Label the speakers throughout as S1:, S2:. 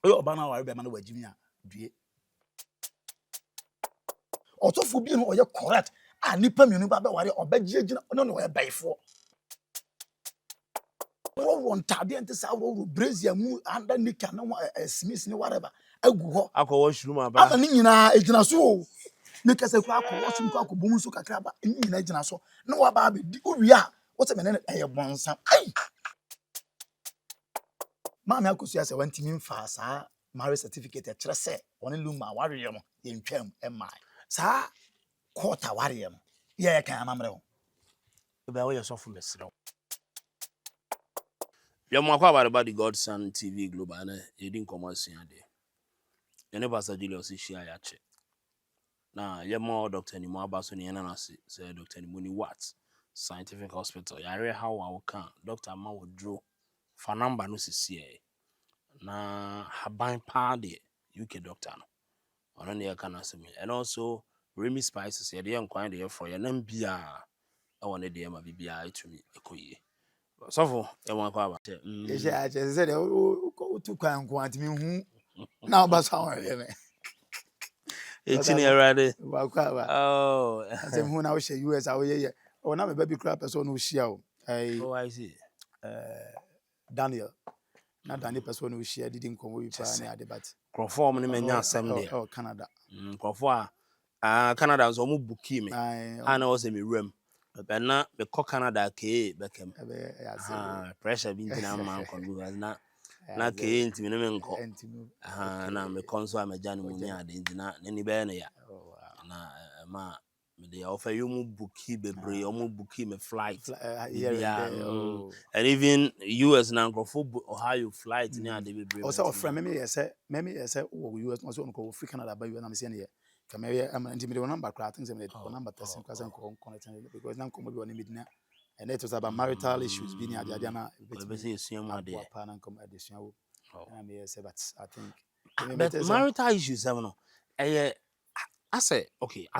S1: o ba na ware be ma na wagimi a due otofo bi no oye correct a nipa mienu ba be ware obagina no no we baifo wo ntade ente sa wo brazier mu under nika no smith ni whatever agu ho
S2: akọ shroom aba
S1: ama ni nyina ejina so o me kase kwa akọ washroom kwa akọ bomu so kakra ba ni nyina ejina so na wa ba be di owi a wo se me ne bonsam ai Maame Akosua se wantimi mfa saa marriage certificate kire se woni luma ware no ye ntwam emma saa quarter ware no ye kan amamre ho
S2: ebe wo yesofo mesrew yemo akwa about the Godson TV Global na edin commercial ade ene Pastor Julius shia ya che na yemo Dr. Nimu abaso ne na say Dr. Nimu ni what scientific hospital yare how I can Dr. Ma wodro fa number no sisi na haban pa de UK doctor no ono ne ka na asemi and also Remy Spices ye de nkwan de for ye nam bia e wona de ma bibia etumi ekoyie sofo e won akwa ba
S1: ye sha a che se de o tu kwan ko antimi hu na obaso won ye me
S2: etini erade
S1: wa kwa ba
S2: oh
S1: ase hu na wo she US a wo ye o na me ba bi kra person no shia o
S2: oh I see
S1: Daniel na Daniel person no shia didi nkomo bi pa na ade but
S2: Crofom ne menya asem de
S1: Canada
S2: crofo a Canada so mu buki me ana wo se me wram be na me ko Canada ke bekem pressure bi ntina man kon because na ke ntimi ne me nko na me konso amaja no mu ni ade ntina ne ni be na ya na ma me de offer you mu buki bebre o mu buki me flight and even US na crofo Ohio flight ni ade bebre
S1: o say offer me say wo US no so no free Canada ba you na me say ne come here am nti me the number cra things me the number person kwase nko connect because na nko mo bi on me and it was about marital issues being ade na
S2: be say esuam ade
S1: pa na nko adesua wo na me say but I think
S2: but marital issues no as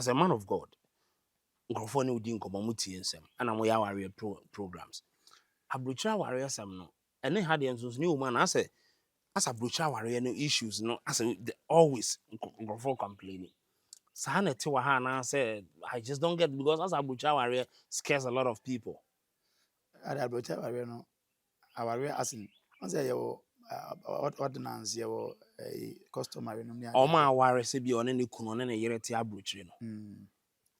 S2: a man of God nkrofo ne odi nkomo mutie nsem ana mo ya ware programs abrochira ware sam no ene ha de nso ne o man as abrochira ware no issues no as always nkrofo complaining sa na te wa ha na say I just don't get because as abrochira ware scares a lot of people
S1: abrochira ware no aware as in on say your ordinance your customary no ne
S2: o ma ware se bi one ne kunu one ne yere te abrochire no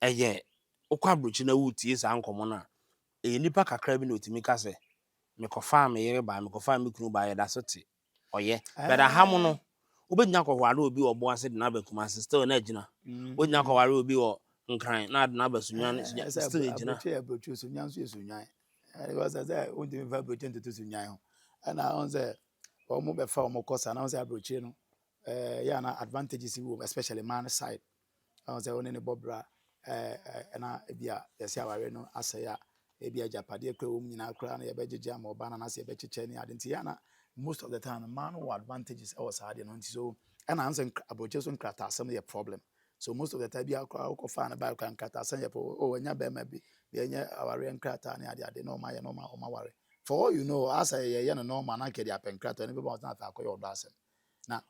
S2: eye okwa abrochire na wutie sa nkomo na nipa kakra bi na otimi ka se mekofa me yere ba mekofa me kunu ba ye da so te oye but aham no obenya kwaware obi obo ase de na bakuma still na agina obenya kwaware obi o nkran na na basunwan still agina
S1: abrochire so nyanso esunwan because as I want to vibrate to sunwan and I on say o mo be fa o mo kosa na on say abrochire no ya na advantages wo especially man side on say one ne bobra na bia yesi aware no asaya ebia japade akra wo nyina akra na yebegege ama oba na se yebecheche ni ade nti ya na most of the time man wo advantages or side no nti so and answer abrochire so nkrata some the problem so most of the time bia akra wo fa na ba akra nkrata some ye o anya be ma bi enya aware nkrata na ade no ma ye no ma ware for all you know as ye no normal na ke dia penkrata no be ba na ta akoyo do asem na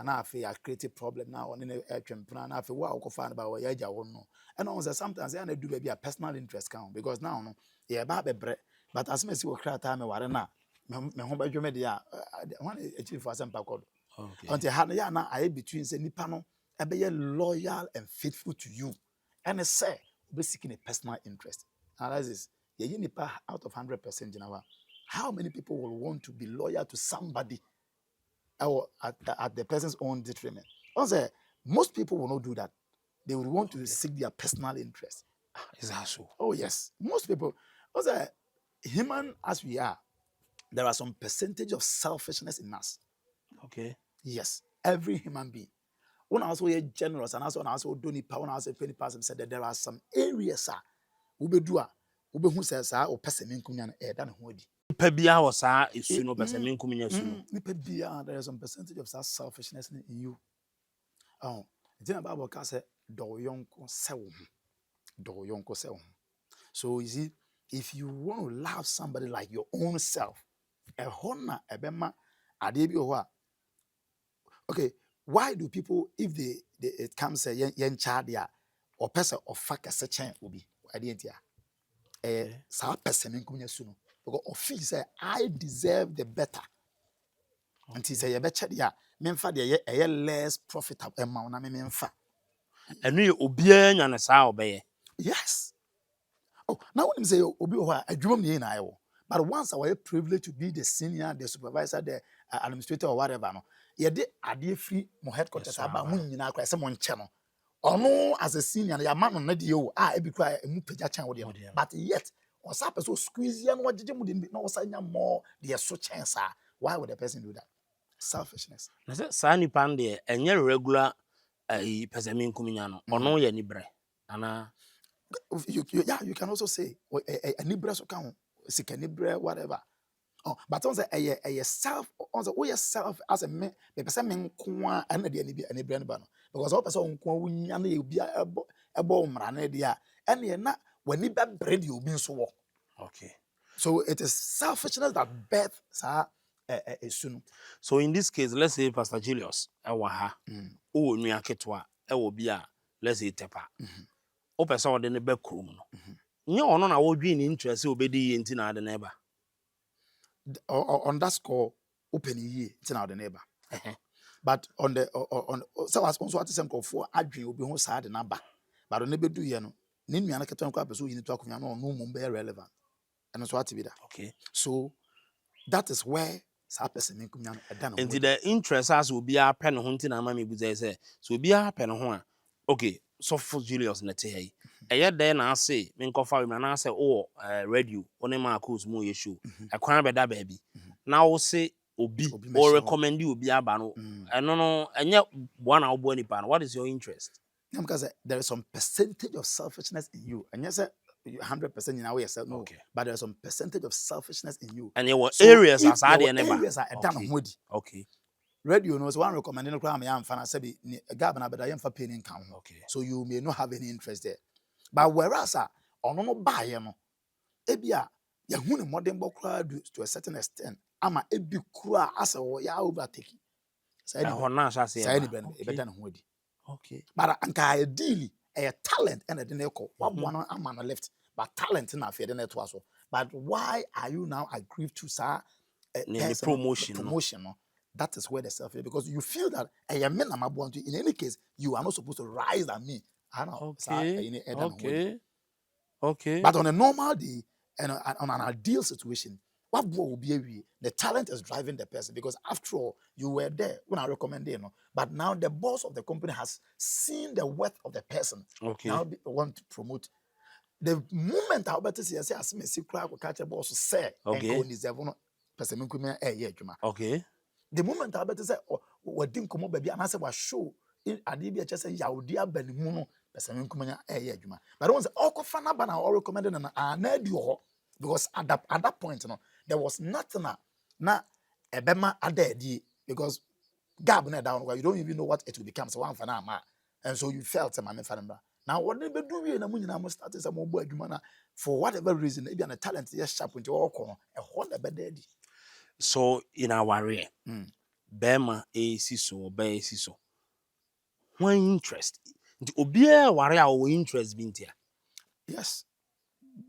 S1: na afi a creative problem na on ne etwempena na afi wa akofa na ba wa yaja wo no and on say sometimes ya na do be a personal interest count because now no ye ba bebre but as me see wo kra ta me ware na me ho badwo me dia one achieve for some pakodo until ha ya na aye between say nipa no e be loyal and faithful to you and say be seeking a personal interest analysis ye nipa out of 100% jinawa how many people will want to be loyal to somebody or at the person's own detriment? Also, most people will not do that. They will want to seek their personal interest.
S2: Is that so?
S1: Oh, yes. Most people, also, human as we are, there are some percentage of selfishness in us.
S2: Okay.
S1: Yes. Every human being. When I also generous and also do need power, also 20% said that there are some areas who says or person in kunyan than who
S2: Pebia was isu no person min kuminya su no.
S1: There is some percentage of that selfishness in you. Oh, the thing about what I say, do yonko sewo. So you see, if you want to love somebody like your own self, a hona ebema adebi owa Okay, why do people, if it comes a young child there, or person of fact as a chain will be, I didn't hear. Sa person in kunya suno. Because of feel say I deserve the better. Until say you better there, memfa there a less profitable amount na memfa.
S2: And we obia nya na sa obeye.
S1: Yes. Oh, now when you say obi I dream me in Iowa. But once I was privileged to be the senior, the supervisor, the administrator or whatever, no, you did a free my headquarters about when you know, someone channel. Or no, as a senior, your man on radio, be cry a mupaja channel, but yet, or some person squeeze and what did you no sign more, the so chance. Why would a person do that? Selfishness.
S2: Na say sa nipa de enye regular pesemi nkuminya no ono ye ni bre ana
S1: Yeah, you can also say a libra so count, sick a libra, whatever. Oh, but on a self, on the self as a man, the person men kwa and the brand banner. Because all person when you be a bomb ran there, and you're not when you bad bread you been so.
S2: okay.
S1: So it is selfishness that birth soon.
S2: So in this case, let's say Pastor Julius ewa ha o nua ketwa ewo bia let's say tepa o person wo de ne be krom no nye ono na wo dwi ni interest obedi ye nti na ade na eba
S1: On that score, open year, it's now the neighbor. But on the so as also at the same call for adwin obi ho sad number. But on neighbor do you know, nin me anaka tonko apeso you need to akunya no mum be relevant. And so what to be that.
S2: okay.
S1: So that is where sa person nkunya no
S2: Nti the interest as obi a pen ho nti na ma me buza say so obi a pen ho a okay so for Julius na te hey eye dey na ase me nkofa we na ase o radio one Maakos mu ye show e kwan be da ba bi na wo se obi or recommend you obi aba no eno no enye one na obo nipa no what is your interest?
S1: Because there is some percentage of selfishness in you, and yes 100% in our yourself no,
S2: okay.
S1: But there's some percentage of selfishness in you,
S2: and there were areas as
S1: are
S2: areas
S1: are done on
S2: okay.
S1: Radio knows one recommending crime I am fan sabi gabana but I am for paying count.
S2: Okay.
S1: So you may not have any interest there. But whereas on no buy no ebia ya hunu modern bokra to a certain extent ama ebi kura as ya overtaking.
S2: Say na say
S1: better than
S2: okay.
S1: But anka ideally a talent and a dineko what one am left but talent in affair the so. But why are you now aggrieved to sir promotion? That is where the self is because you feel that I am in any case you are not supposed to rise than me. I know.
S2: Okay. Okay.
S1: But on a normal day and on an ideal situation, what will be the talent is driving the person because after all you were there when I recommend you know. But now the boss of the company has seen the worth of the person.
S2: Okay.
S1: Now they want to promote. The moment I better say as me see cry catch a boss say
S2: okay.
S1: and deserve no person
S2: okay.
S1: The moment I better say what didn't come up baby and I say was show in adibia just say yaudi abanimuno person kumanya juma. But once all fana bana or recommended and because at that point no there was nothing na ebema adedi because gab na down you don't even know what it will become so one fana ma and so you felt Maame fanamba. Now what they do we na munyina mo start some obo adwuma na for whatever reason maybe an talent yes sharp into all corner a whole bed.
S2: So in our area, Bema AC so be so. When interest, the obia worry our interest being there.
S1: Yes,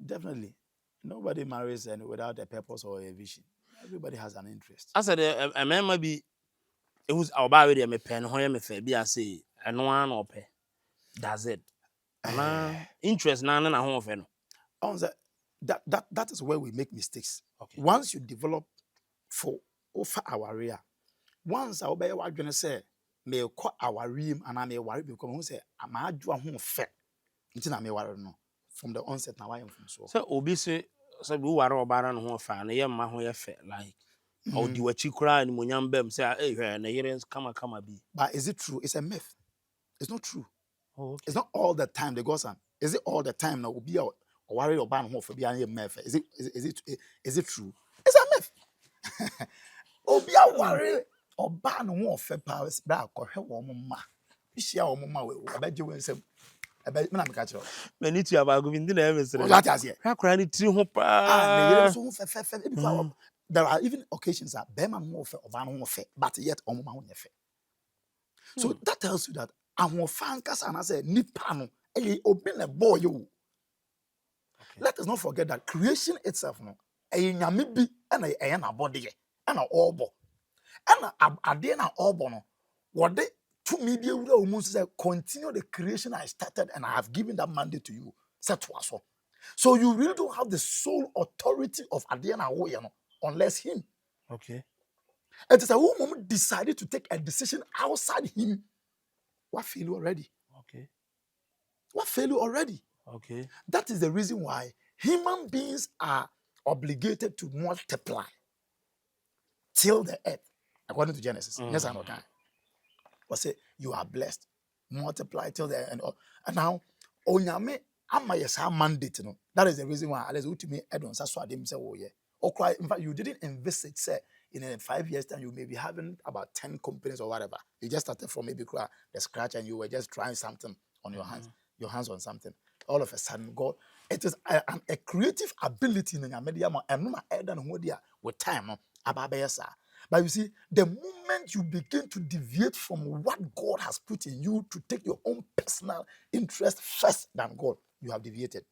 S1: definitely. Nobody marries and without a purpose or a vision. Everybody has an interest.
S2: I said a man maybe it was our baby me pen when me fair be I say and one or pay. That's it. Interest na home of
S1: That is where we make mistakes.
S2: Okay.
S1: Once you develop for over our area, once I obey what you say, may call our rim and I may worry because who say I'm a do a home fair. Until I may worry no from the onset now I am from so.
S2: Obi say so we were about no home fair, na ma ho fair like or di wachi kura and munyam bem say eh na yerens come be.
S1: But is it true? It's a myth. It's not true.
S2: Oh, okay.
S1: It's not all the time they go son. Is it all the time now? Be or worry or ban home for be a myth. Is it true? It's a myth. Obi a worry or ban home for powers bra ko hwe wo mma. Bishia wo mma we abaje wensem. Abaje me na me ka kire.
S2: Me ni tu abago bi ndi na emesere.
S1: That as here.
S2: Hwa kura ni tiri ho pa.
S1: Na yere so fe. There are even occasions that Bema no fe or ban home fe but yet omma ho nyefe. So that tells you that ahofankas and I say nipano open a boy you. Let us not forget that creation itself no nyame bi na na body na obo na ade na obo no what they to me be almost say continue the creation I started and I have given that mandate to you. So you really don't have the sole authority of ade na wo no unless him.
S2: Okay.
S1: It is a woman decided to take a decision outside him. What fail you already?
S2: Okay.
S1: What fail you already?
S2: Okay.
S1: That is the reason why human beings are obligated to multiply till the earth, according to Genesis. Yes, I know. But say you are blessed, multiply till the end. And now, onyame ama yesa mandate no. That is the reason why. Unless ultimately, I don't say oh yeah. Or cry. In fact, you didn't envisage say in 5 years time you may be having about 10 companies or whatever. You just started from maybe the scratch and you were just trying something on your hands. Your hands on something. All of a sudden, God, it is a creative ability in your media and no matter with time, no, but you see, the moment you begin to deviate from what God has put in you to take your own personal interest first than God, you have deviated.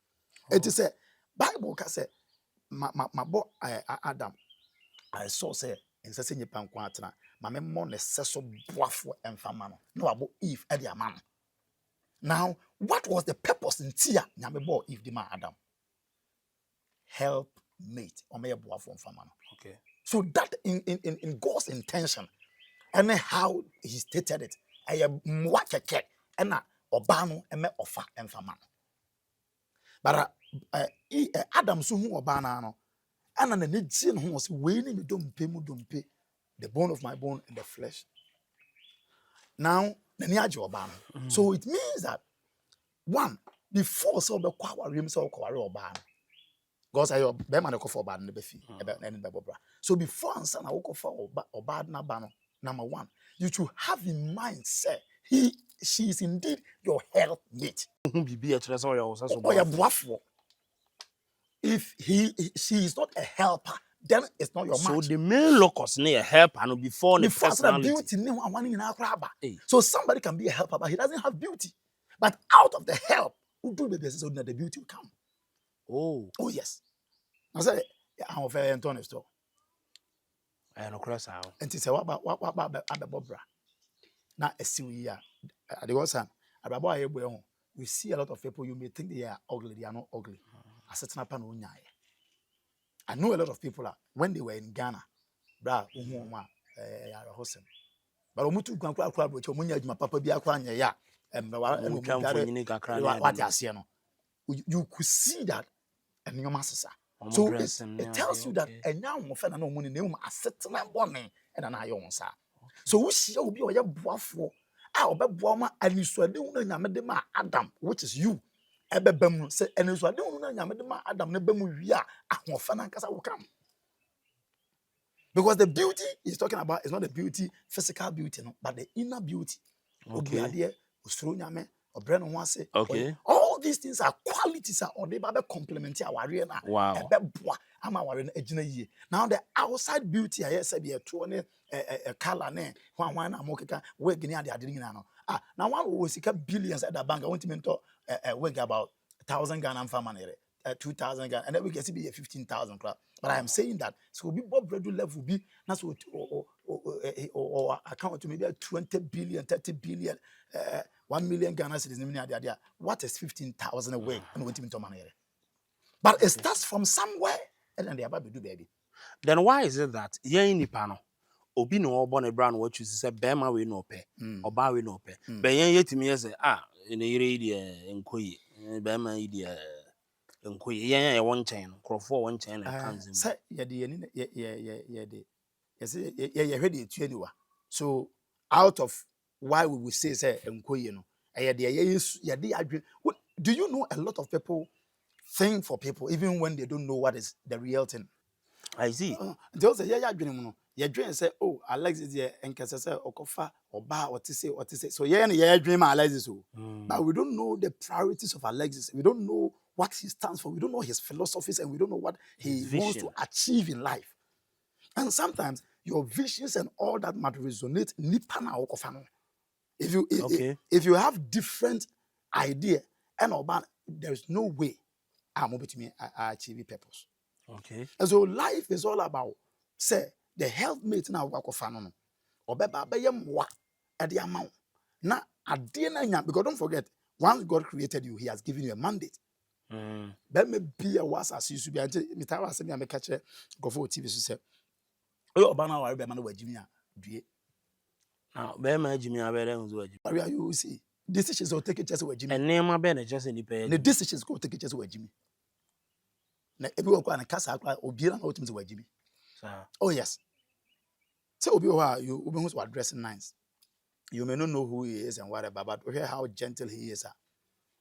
S1: It is a Bible can say, my boy Adam, I saw say in Session Panquatna, my memon necessary boafo and famano. No about Eve and their man. Now, what was the purpose in Tia Nyamebo if the man Adam? Help mate or may boafo and famano.
S2: Okay.
S1: So that in God's intention, and how he stated it, I am what a check and obano and me offer and famano. But Adam so who obana no, and an Egyptian who was waiting me don't pay the bone of my bone and the flesh. Now, the niajo obano. So it means that one before so be kwa rim so kwa obano. God say your be man for bad no be fi so before answer na wo for bad na ba no number one you should have in mind say she is indeed your helpmate or your boafo. If she is not a helper then it's not your match.
S2: So the main locus need a helper and before the personality.
S1: Beauty so somebody can be a helper but he doesn't have beauty, but out of the help who do the business so that the beauty will come. Oh yes. I said, I'm very Antonio store.
S2: I know cross out.
S1: And it's a what about Ababra. Now, a silly the was you see a lot of people, you may think they are ugly, they are not ugly. I said, I know a lot of people when they were in Ghana, bra, but Omutu Granqua, which Omunya, Papa Biaquanya, ya, and what I see. You could see that and your master. So it tells you that a young woman no money name a certain bonnet and an iron sa. So we see will be your buffalo. I'll be Boma and you saw the Yamadema Adam, which is you. Ebebem say and you saw the Yamadema Adam Nebemu ya a Fanacasa will come. Because the beauty he's talking about is not the beauty, physical beauty, no, but the inner beauty.
S2: Okay.
S1: Okay. All these things are qualities or they complement our arena.
S2: Wow.
S1: Now the outside beauty I said be a color ne one amokeka wig near the adrenaline. Now one will see billions at the bank. I want to mentor a wig about 1,000 Ghana farmer 2,000 Ghana and then we can see be a 15,000 club. But I am saying that so be Bob Bredu level be that's what or account to maybe 20 billion, 30 billion, 1 million Ghana citizens. What is 15,000 away? And what into money? But it starts from somewhere, and then they are about to do baby.
S2: Then why is it that here in the panel, Obi no born a brown what you say, Bema we no pay, or bar we no pay. But yet me say, in the area in Kui, Bema idea in Kui, yeah, one chain, Crawford one chain, and Kansim.
S1: Say, yeah, ready to anywhere. So out of why we will say Nkoye no do you know a lot of people think for people even when they don't know what is the real thing?
S2: I see.
S1: They also your dream say, oh, Alexis here and say Okofa or Ba what to say. So yeah, dream Alexis. But we don't know the priorities of Alexis. We don't know what he stands for. We don't know his philosophies and we don't know what he wants to achieve in life. And sometimes your visions and all that might resonate. if you have different idea and there's no way I'm able to achieve purpose.
S2: Okay.
S1: And so life is all about say the helpmate now wakofano or beba mwa at the amount. Now because don't forget, once God created you, He has given you a mandate. That may be a was as you should be until Mitawa send me a catcher go for TV say, oh, Bana or Bemana were Jimmy.
S2: Now, Bema Jimmy Abel,
S1: You see, decisions will take it just away, Jimmy.
S2: and name my bed just in the pay.
S1: The decisions go take it just away, Jimmy. Now, everyone can cast out or be an ultimate way, Jimmy. Oh, yes. So, you who are dressing nice. You may not know who he is and whatever, but hear how gentle he is.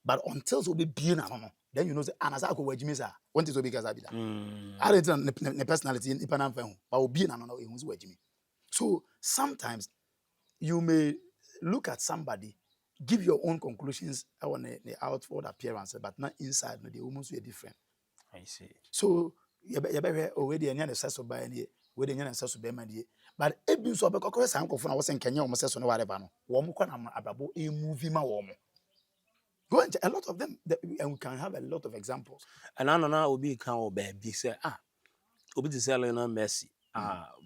S1: But until so be being, I don't know. Then you know, and as I go, Jimmy, sir, want to be because I be that. I don't know the personality in Ipanam, but being, I don't know who's Jimmy. So, sometimes you may look at somebody, give your own conclusions on the outward appearance, but not inside. No, they almost be different.
S2: I see.
S1: So you better already any necessary by any way the necessary by my dear. But if you saw because I'm confident I was in Kenya, almost says on whatever. Woman can about a movie, my woman. Go and a lot of them, and we can have a lot of examples.
S2: And I don't know will be count baby say will be the selling on Messi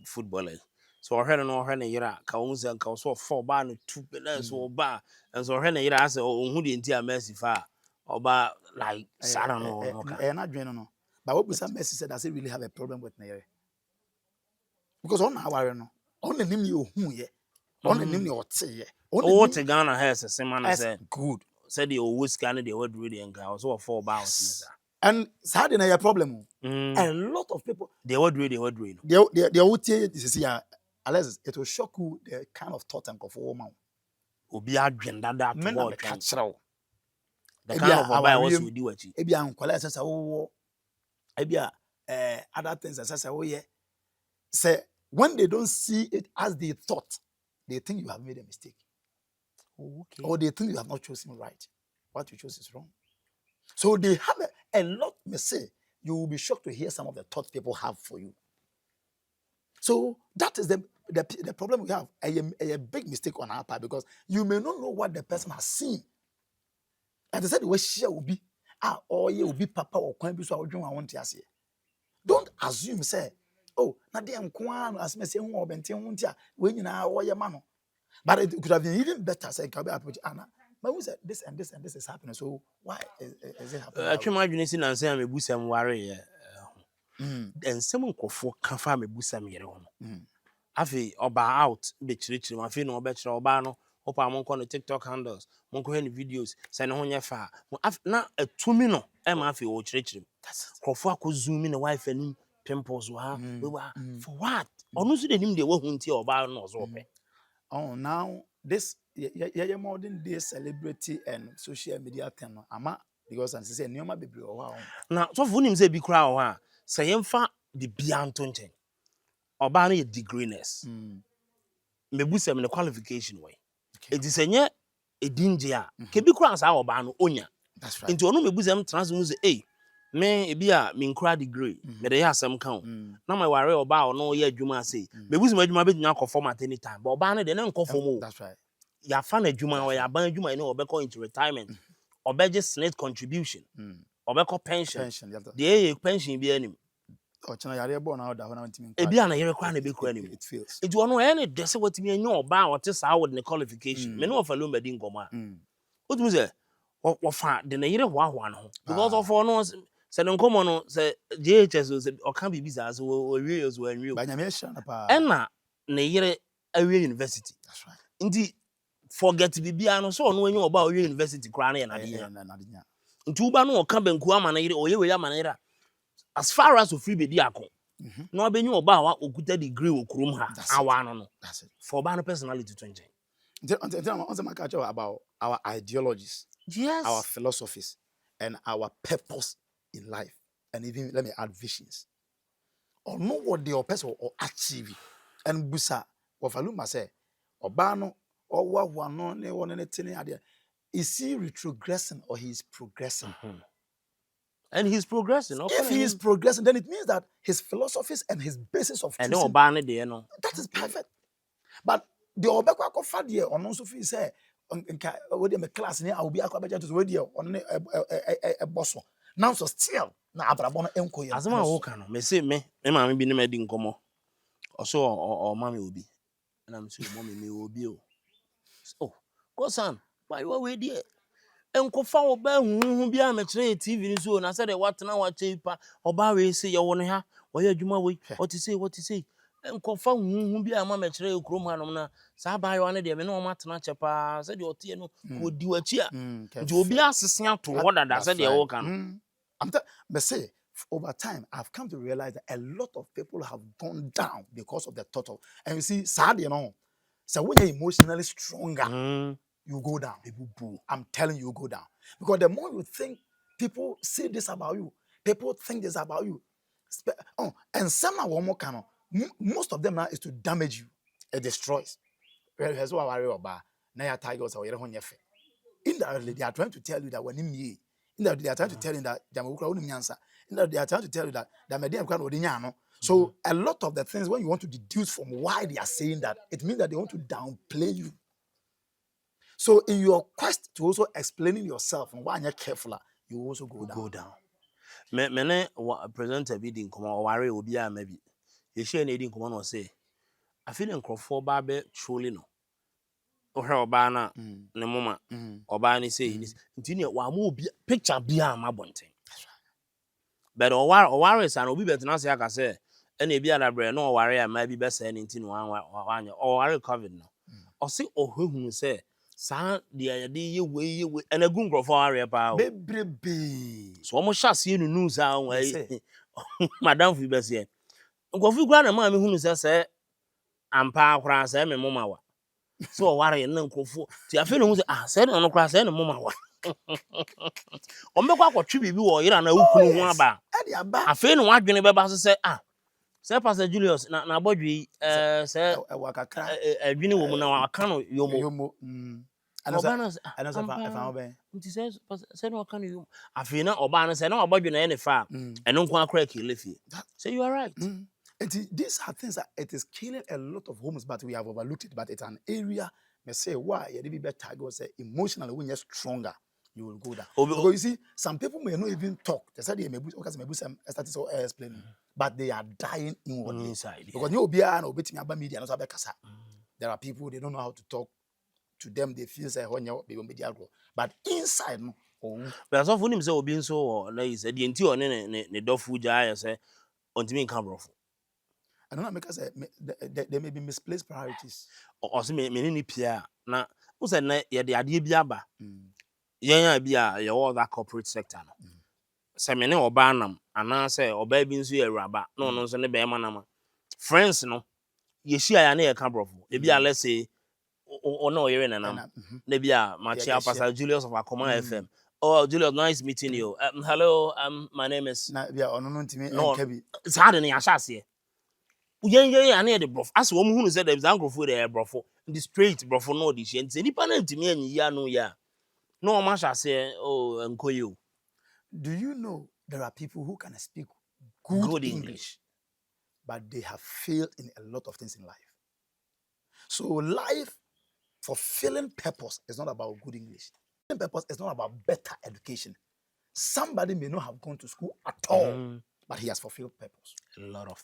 S2: footballers. So I heard no her yera kaunze and so 4 bar no 2 pillars or bar and so her yera I say oh who the entire Messi fa or bar like I don't know
S1: not no. But what Messi said, does he really have a problem with Nere? Because on our no, on the name you who ye, on the name you say,
S2: oh to Ghana has a same man said
S1: good.
S2: Said the always scan the word really and cow so 4 bars.
S1: And sad in a problem. A lot of people
S2: they would read they
S1: would say this is here. Unless it will shock you the kind of thought and of woman.
S2: Obi agenda that
S1: word
S2: the kind of buy also do what you
S1: ebia nkwala sasa wo ebia other things sasa wo ye say when they don't see it as they thought, they think you have made a mistake.
S2: Okay.
S1: Or they think you have not chosen right. What you chose is wrong. So they have a lot, may say, you will be shocked to hear some of the thoughts people have for you. So that is the problem we have, a big mistake on our part, because you may not know what the person has seen. And they said the way she will be, or you will be papa or quite be so I want to say. Don't assume, say, oh, not the unquan as me say, who been when you know your man. But it could have been even better, say, Anna. But who said this and this and this is happening? So why is it happening?
S2: I try my saying and say I'm a busam worry. And someone for kafa me busam yere hono. Afi oba out be chirichiri ma fi no oba chira oba no opa mon ko no TikTok handles mon ko any videos say no honya fa na atumi no e ma afi o chirichiri kofo akozoom ne wife ani pimples wa for what onu so denim de wo hunti oba no so ope.
S1: Oh, now this modern day celebrity and social media thing, ama because and say nyoma bebre o ha.
S2: Na so fu nim say bi kra o ha say yemfa bi bia nto nchen oba no ye degreeness mebusem ne qualification way it is enye edinje a ke bi kra sa oba no onya.
S1: That's right.
S2: Into onu mebusem transfer say me e bia me nkra degree me dey asem kan na my ware oba no ye adwuma say mebusem adwuma be nya conform at any time but oba no de na conform.
S1: That's right.
S2: Ya fa na adwuma o ya ban adwuma no obekọ into retirement obeje SNET contribution obekọ pension the pension bi anim
S1: or chana yare born out that when team
S2: e bia na yere kwa na be kwa anim
S1: it feels
S2: it ono any dese watimi anya oba o te sa with the qualification me no of alone bedi ngoma what you say wo fa de na yere hoahoa no because of no se no nkomo no se JHS se o kan bibi za so o wie so anwie
S1: ba nyame sha na pa
S2: na yere awie university.
S1: That's right.
S2: Ndi forget bibia no so no anya oba o wie university kra na ye na de nya nti uba no o kan banku ama na yere o ye we ama na yere as far as free bedi akon no obenyu oba wa okuta degree okurum ha awa no.
S1: That's it.
S2: For ban personality to change.
S1: On my catch about our ideologies,
S2: yes,
S1: our philosophies, and our purpose in life, and even let me add visions. Or know what the person or achieve. And busa or faluma say or bano or what no ne one anything idea. Is he retrogressing or he is progressing?
S2: And he's progressing.
S1: If he is progressing, then it means that his philosophies and his basis of
S2: choosing, and no
S1: that is perfect. But the obekwa ko fa de ono so fi say what my class near I will be a to radio on a boss. Now so still na abrabon enko ye.
S2: Asema wo ka no me say me maame bi ne madi nkomo. Oso o mama obi. Na me say mommy me obi o. Oh, go son, why you we there? Enkofa oba huhu bia me kire TV ni so na say de what na wa chepa oba we say ye wo ne ha wo ye adwuma we what you say enkofa huhu bia ma me kire krom hanom na sa ba yo ne de me no ma tena chepa say de otie no ko di wachi a nti obi asese ato ho dada say de wo kan
S1: but say over time I've come to realize that a lot of people have gone down because of the thought of, and you see sad you know, so when you're emotionally stronger you go down. I'm telling you, go down. Because the more you think people say this about you, people think this about you. And some are one more kind of, most of them now is to damage you. It destroys. Indirectly, they are trying to tell you that when they are trying to tell you that they are trying to tell you that so a lot of the things when you want to deduce from why they are saying that, it means that they want to downplay you. So in your quest to also explaining yourself and why you're careful, you also go down.
S2: Me ne presenter bi di nkomo ware obi a maybe ye share na di nkomo no say I feel nkrofo ba be truly no o hwe oba na ne mama oba ni say nti ne wa ma obi picture bia ma bonten but o ware san obi bet na say aka say e na bia na bre no o ware a ma bi be say nti no wan o ware covid no o say o hwehunu say sa de ye we and a gun nkrofo ware pa
S1: Bebrebe.
S2: so mo hyase no news a won madam fi be say nkrofo gura na ma me hunu say ampa akura say me mama wa so ware na nkrofo ti afi no hu say say no kura say ne mama wa o mbekwa kwotwe bibi wo yira na ukunu ho aba afi no wadwene beba so say say Pastor Julius na bodwe say
S1: wakakra
S2: adwene wo mu na waka no yomo
S1: and if I'm obey
S2: nti say no waka no yomo afi na oba no say na wabodwe na ye ne fa eno nko akra ke lefi say you are right.
S1: These are things that it is killing a lot of homes, but we have overlooked it. But it's an area, may say, why you be better, go say emotionally when you're stronger, you will go down. Because you see, some people may not even talk. They said they may be started so explaining, but they are dying inwardly
S2: Inside.
S1: because you'll be an obeying about media and also there are people they don't know how to talk to them. They feel say when you be media grow, but inside no.
S2: But as of when him say obi nso na is the enti on ne dofu ja say ontimi nka brofo.
S1: I don't know because there may be misplaced priorities.
S2: Or say me ni pia na who said na ye de ade bi aba. Yen bi a ye all that corporate sector no. Say me ne oba nam ana say oba bi nso ye awuraba no no nso ne be ma nam. Friends no ye shia ya na ye ka brofo. E bi a let's say o no ye na nam. Na bi a Machia Pastor Julius of Akoma FM. Oh, Julius, nice meeting you. Hello, my name is.
S1: No,
S2: it's hard in Yashasi. Yeah, near the broth. As one who said there was uncle food there, brofo. The straight brofo no dish. And any panel to me and ya no ya. No much I say, oh, uncle you.
S1: Do you know there are people who can speak good English, but they have failed in a lot of things in life? So life, fulfilling purpose is not about good English. Purpose is not about better education. Somebody may not have gone to school at all, but he has fulfilled purpose.
S2: A lot of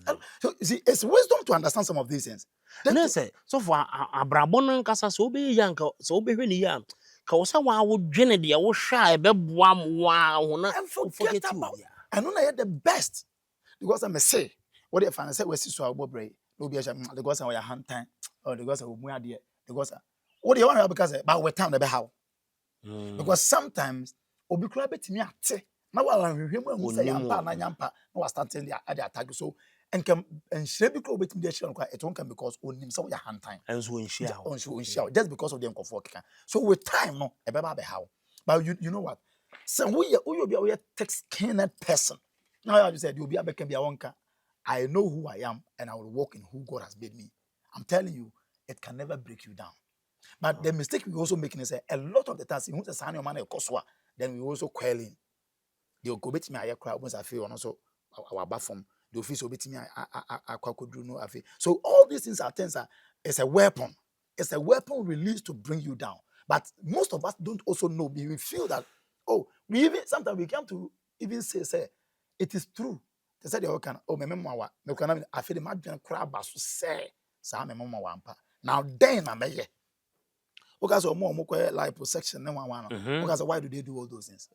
S2: them.
S1: So you see, it's wisdom to understand some of these things.
S2: Then say so for abrabon nkasa so be yanka so be hwe ni ya ka wo sa wa wo dwene de wo hwa e be boa wa ho na
S1: forget about. I know na the best because I may say what if I say we see so abobre no be because I hand time or because I mu ade because what do you want because but we time na be how because sometimes obi kura betimi ate na wa hwehwe mu say yampa na nyampa na was starting the attack so and share because betimi dey share it won't come because onim say we hand time
S2: and so share
S1: just because of them comfort so with time no e be ba be how but you know what so we be a thick-skinned person now you said you be can be a wonka I know who I am and I will walk in who God has made me. I'm telling you it can never break you down. But the mistake we also making is a lot of the times, you want to sign your man Akosua, then we also quelling. They'll go bit me a crowd once I feel and also our bathroom. The office will bit me a no. So all these things are things it's a weapon. it's a weapon released to bring you down. But most of us don't also know. We feel that, oh, we even sometimes we come to even say it is true. They said, oh, my mama, I feel the madman crab as say, Sam, my mama wampa. Now, then, I'm a okay, so more liposuction, no one. Okay, so why do they do all those things?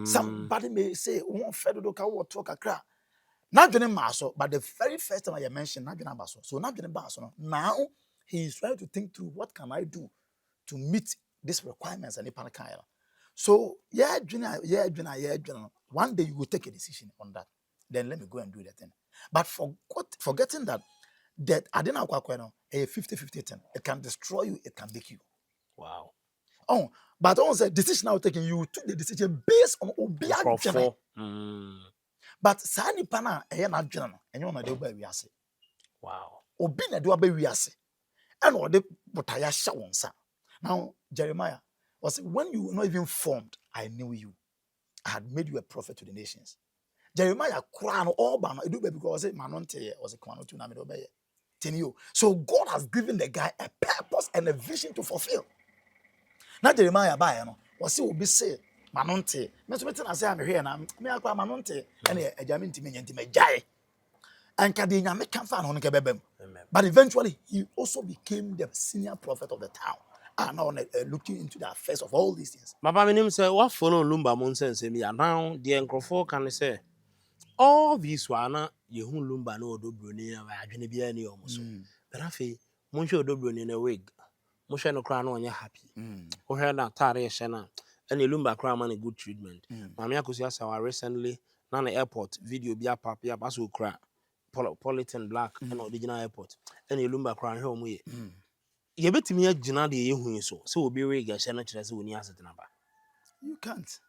S1: Somebody may say, one federal talk a crap. Not doing maso, but the very first time I mentioned not doing baso. So not doing baso. Now he is trying to think through what can I do to meet these requirements and the panakaya. So one day you will take a decision on that. Then let me go and do the thing. But forgetting that I didn't know a 50-50 thing. It can destroy you, it can make you.
S2: Wow.
S1: Oh, but also decision now taking, you took the decision based on obia. But Sani Pana, na general, and you know they be wiase.
S2: Wow.
S1: Obi na do be wiase. And or the botaya sha wonsa. Now Jeremiah was when you were not even formed, I knew you. I had made you a prophet to the nations. Jeremiah crown all by my do because it manonte was a kwano to na me do be. So God has given the guy a purpose and a vision to fulfill. Now Jeremiah by no was he will be say manonte. Me so betin ase am here na me akwa manonte and ejame ntimi nyentime jai. And Kadinya can find on Kebebem. But eventually he also became the senior prophet of the town. And now looking into the affairs of all these things.
S2: Papa minim say what follow Lumba Monsense me now the encrofo can say all these wana yehun Lumba no odo broni na adwene bia ni omuso. But afi monhwe odo broni na wig. Mohwe no kra na onye happy. Ohwe na tare hye na and Lumba kra man a good treatment. Maame Akosua saw recently na na airport video bia papa aso kra Politan Black and original airport and Lumba kra hwe omu ye. Ye betimi agina de yehu so so obi wig hye na kire se oni asetena ba.
S1: You can't.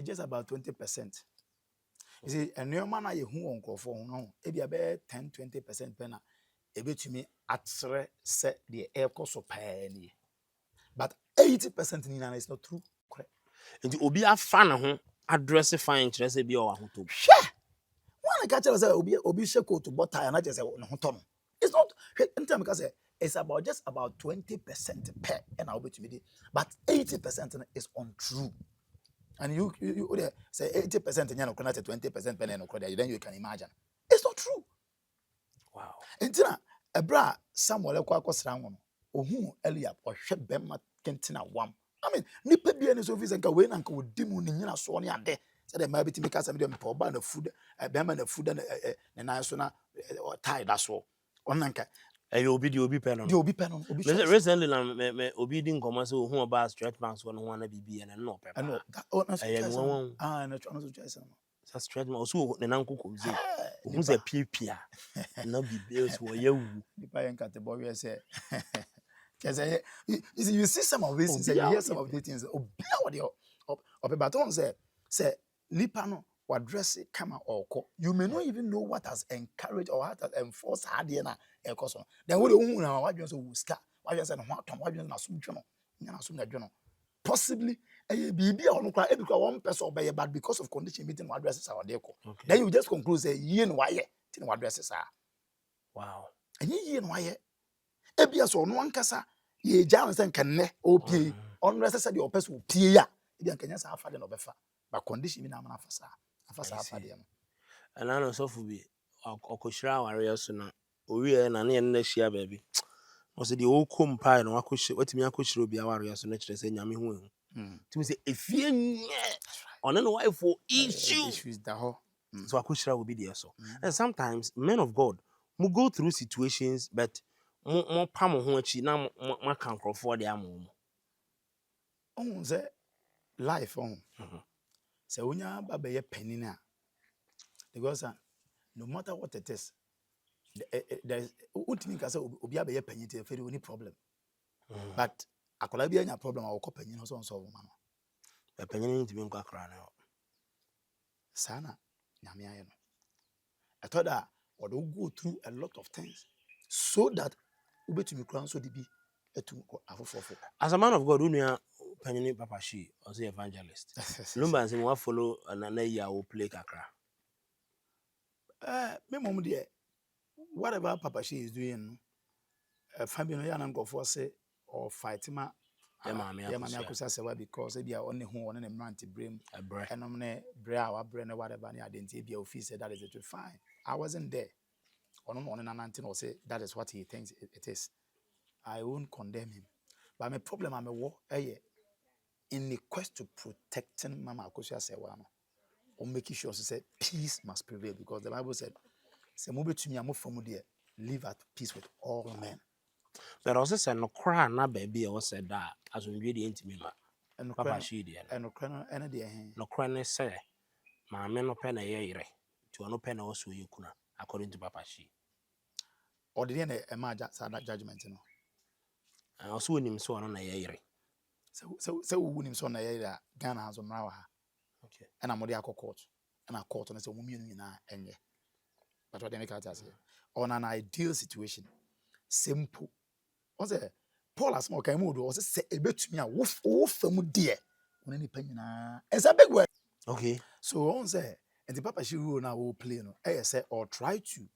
S1: Just about 20%. You see, a new man I who on call for no, it be about 10-20% penna. A bit to me at set the air cost of penny. But 80% in is not true. Correct.
S2: And obi afa na ho address fine kire se bi o wa hoto.
S1: Sure. One catch us obi sheko to butter and I just say no hoton. It's not because it's about just about 20% per and I'll be to me. But 80% is untrue. And you say 80% and you're connected 20% pen and then you can imagine. It's not true.
S2: Wow.
S1: And a bra Samuel Kwakosram or Eliab or Shebema Kentina Wam. I mean, Nipa be any office and go win and go dimun in Sony and there. So they might be to make us some poor band of food, a bema the food and I or tie that's all. Onanka.
S2: Obi di obi pen on.
S1: The obi pen on obi.
S2: Recently na me obi di nkomo se who about stretch banks one na bibi and no pepper.
S1: I know that no choice.
S2: Sa stretch man so ne nan kokom ze. Who say pia na bibi so ye wu.
S1: Nipa yen category say you see some of these things, you hear some of these things. But on say nipa no what dress come or you may not even know what has encouraged or what has enforced hadiana a cause. Then what you know what you ska, what you say what you na sum jono. Possibly a BB or no cry because one person obey but because of condition meeting what dresses our deco. Then you just conclude say ye no why what dresses are.
S2: Wow.
S1: And ye no why Ebias or no one cassa, ye jams and can ne OP unnecessary or person pia. If can just have father no befa, but condition in Amafasa.
S2: And I know so for be Okoshra warrior sooner. Owe na ne na hia baby. Was the old comb pie no akoshi what me akoshiro bia warrior so na kire say nyame hu ehu. To me say efie nye on no wife for issues
S1: that ho.
S2: So akoshira will be there so. And sometimes men of God mu go through situations but mo pam ho achi na ma kan crofo de am.
S1: On say life on. Say unya baba ye penina. Because no matter what it is, there's ultimately can say obi abe ye penite fe any problem. But akola bi anya problem awoko penina so solve man.
S2: E penina ntimi nkwa kra na.
S1: Sana nyame aye no. I thought that or go through a lot of things so that ubetumi kran so dibi etum afofofo. As
S2: a man of God, unia penina papa she or say evangelist. Lumba say we follow na year will play kakra.
S1: Me mom dear, whatever Papa she is doing, family no ya na nkofo say or fight ma
S2: Maame
S1: ya Maame
S2: Akosua.
S1: Akosua Serwaa because ebia on ne ho on ne mrant brain
S2: Ebre.
S1: enom ne bre a wa bre ne whatever ne identity ebia ofi say that is it fine. I wasn't there. On nanante or say that is what he thinks it is. I won't condemn him. But my problem I'm a war in the quest to protecting Mama Akosua Serwaa no, or making sure say peace must prevail because the Bible said, "Se mo betumi amofo there, live at peace with all men."
S2: But also say no cry na baby o said that as we read intimi ma.
S1: And
S2: Papa she dey.
S1: and no de
S2: No cry ne say maame no pe na ye yire. To no pe na wo so yekuna according to Papa she.
S1: or the end a judgment no.
S2: And also nim so no na ye yire.
S1: So we win him so na ya Ghana has on ha.
S2: Okay.
S1: And I'm already court. And I court and say women na enye. But what they make out say on an ideal situation, simple. On say Paul as more can move or say a bit to me a wolf from dear. On any penny na. It's a big word.
S2: Okay.
S1: So on say and the Papa she will now will play no. I say or try to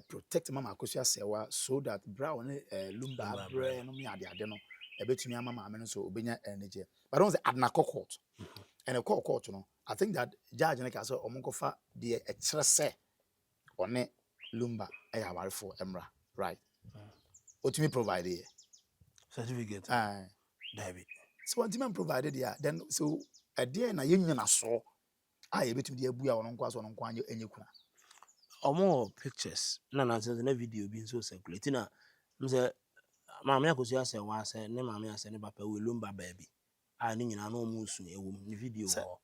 S1: protect Mama Akosua Serwaa so that brown lumba bre no me ade no e betumi ama maame no so obenya energy. But on say adna court. And a court no. I think that judge na ka say omonkofa de e kire say one lumba e ya ware for emra, right? What me provide here?
S2: Certificate. David.
S1: So what me provided here, then so a day na yenwina so I betumi de abu ya wono nkwa so no nkwa enye kuna.
S2: Omo pictures na na sense na video bi so circulate na mse Maame Akosua Serwaa say ne maame ase ne papa we lumba baby a ne nyina na omo su ewo ni video ho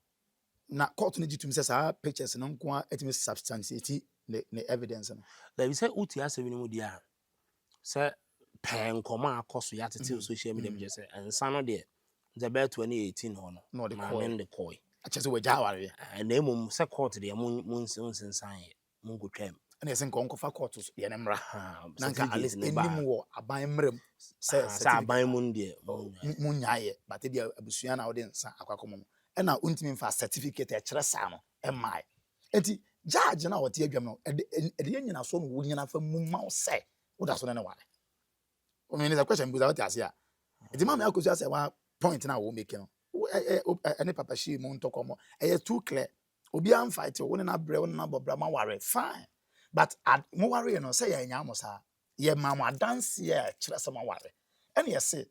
S1: Na court no gitum say sa pictures no nkwa etimi substantiate the evidence no.
S2: There is say uti ase we mu dia say pen koma akoso ya tete social media be say ensa no de the bet 2018 ho no
S1: No the
S2: maame de koi
S1: a chese we jaware
S2: na emum say court de mun sensan ye mun go twam
S1: na yesen ko nkofa court so ye ne mra na nka at
S2: certificate
S1: least
S2: ne
S1: enim
S2: ba
S1: wo aban mrem say
S2: sa aban mun de
S1: munyaye but e dia abusua na wo de nsa akwakomo e na untimi mfa certificate e kire sa no e mai enti judge na wote adwam no e de nyina so no wo nyina fa mumma wo say wo da so ne wale o me ni the question be that ase a enti Maame Akosua Serwaa point na wo make no any Papa she mo ntokomo e too clear obi am fight wo ne na bre wo ne na bobra ma ware fine but mo ware no say ya nya mo sa ye mama dance ye kire se ma ware and ye say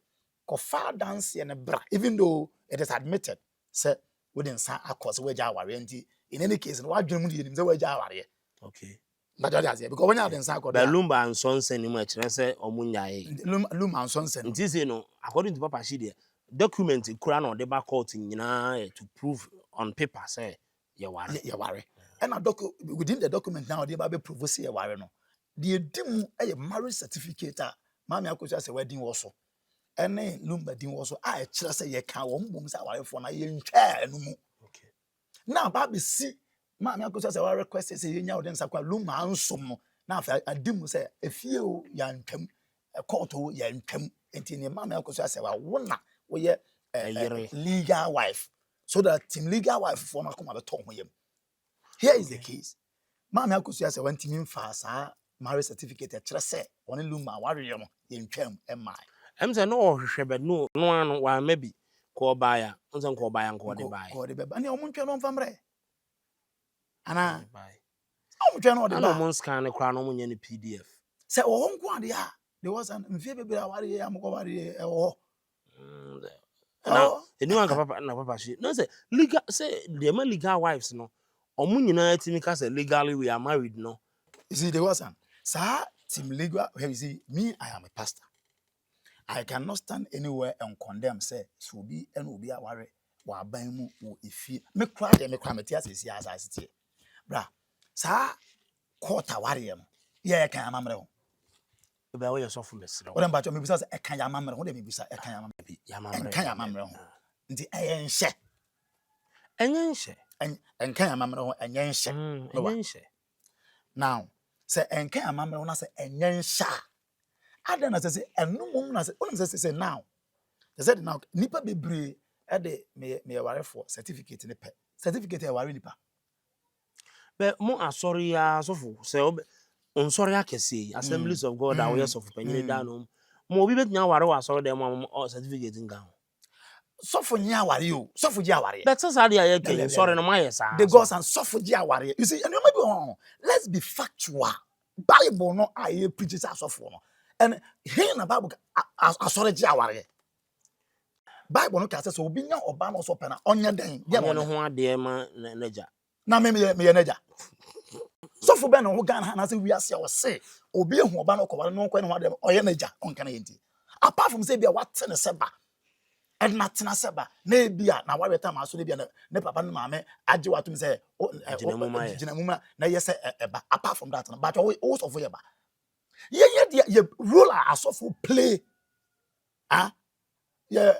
S1: ko fa dance ye ne bra even though it is admitted say we didn't say akos we ja ware nti in any case no wadwene mu de nim say we ja ware
S2: okay
S1: but that is because when you didn't say akos
S2: Belumba and sonsen ni mo kire say omunyaye
S1: luma and sonsen
S2: nti say no according to Papa she there document kura na the back court nyina to prove on paper say ye ware
S1: and within the document now they be prove say ye ware no the dim e marriage certificate a Maame Akosua say wedding was so ene lumba din wo so a e kire say ye ka wo mbom say ware for na ye ntwa anu mu
S2: okay
S1: na ba be si Maame Akosua say ware request say ye nya wo den sakwa lumba ansom no na afa adim say efie o ya ntwam court o ya ntwam enti ne Maame Akosua say wo na wo ye legal wife so that team legal wife for na come abeto ho yam. Here is the case. Maame Akosua say want team fa sa marriage certificate e kire say one lumba ware yo no ye ntwam e mai
S2: say no hwehwe be no anu wa maybe ko ba ya nse ko ba ya nko de ba
S1: ko de be ba ne o muntwe no mfamre ana
S2: bye
S1: o muntwe no de ba
S2: ana mo scan ne kra no mo nya ne PDF
S1: say o nko ade a there was an mfie bebere a ware ya mko ware e wo
S2: na anyone ka papa na Papa she no say legal say the legal wives no omo nyina timi ka say legally we are married no
S1: you see there was an sir team legal you see me I am a pastor I cannot stand anywhere and condemn say so be and obi a ware wa ban mu wo efie me kra de me kra meti asesi asase bra sir court ware no ye kan amamre ho
S2: be we yourself mesro
S1: o dem ba cho me bisa say e kan amamre ho de me bisa e kan amamre ho nti enhye enkan amamre ho enhye now say enkan amamre ho na say enhye ada na say enumum na say onum say now they said now nipa bebre e de me ware for certificate ne pe certificate e ware nipa
S2: be mo asori ya so fu say on sorry akese Assemblies of God that we of penny down mo bi betnya ware wa sorry dem am certificate nga ho
S1: sofo nya aware o sofo ji aware
S2: but say dey aye sorry no my yes
S1: the gods and sofo ji aware you see and you maybe let's be factual Bible no aye preaches asofo no and here in the Bible asore ji aware Bible no ka say so obi nya oba no so pena onye den
S2: ye no ho ade ma naja
S1: na me naja sofo be no ho gan na say we ase o say obi ehu oba no ko no ko ne ho ade oye naja onka na yenti apart from say bia what ne seba and natena seba na bia na wa beta ma so bia ne papa no maame age watum say jinamuma na yes eba apart from that but we sofo ye ba ye role asofo play yeah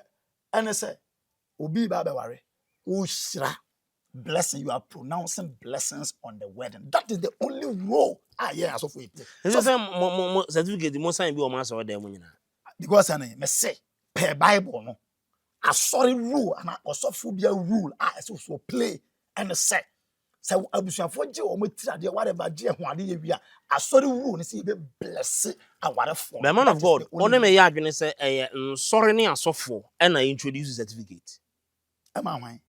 S1: and say obi ba be ware o shira blessing you are pronouncing blessings on the wedding that is the only role yeah asofo it
S2: so say mo certificate mo sign bi o ma so dem nyina
S1: because me say per Bible no asori rule and asofo bia rule so play and say abusuafo je o motirade whatever je ho ade ye bia asori rule ni say be bless awarefo
S2: the man of God only me ya adwene say sorry ni asofo and I introduce certificate
S1: am I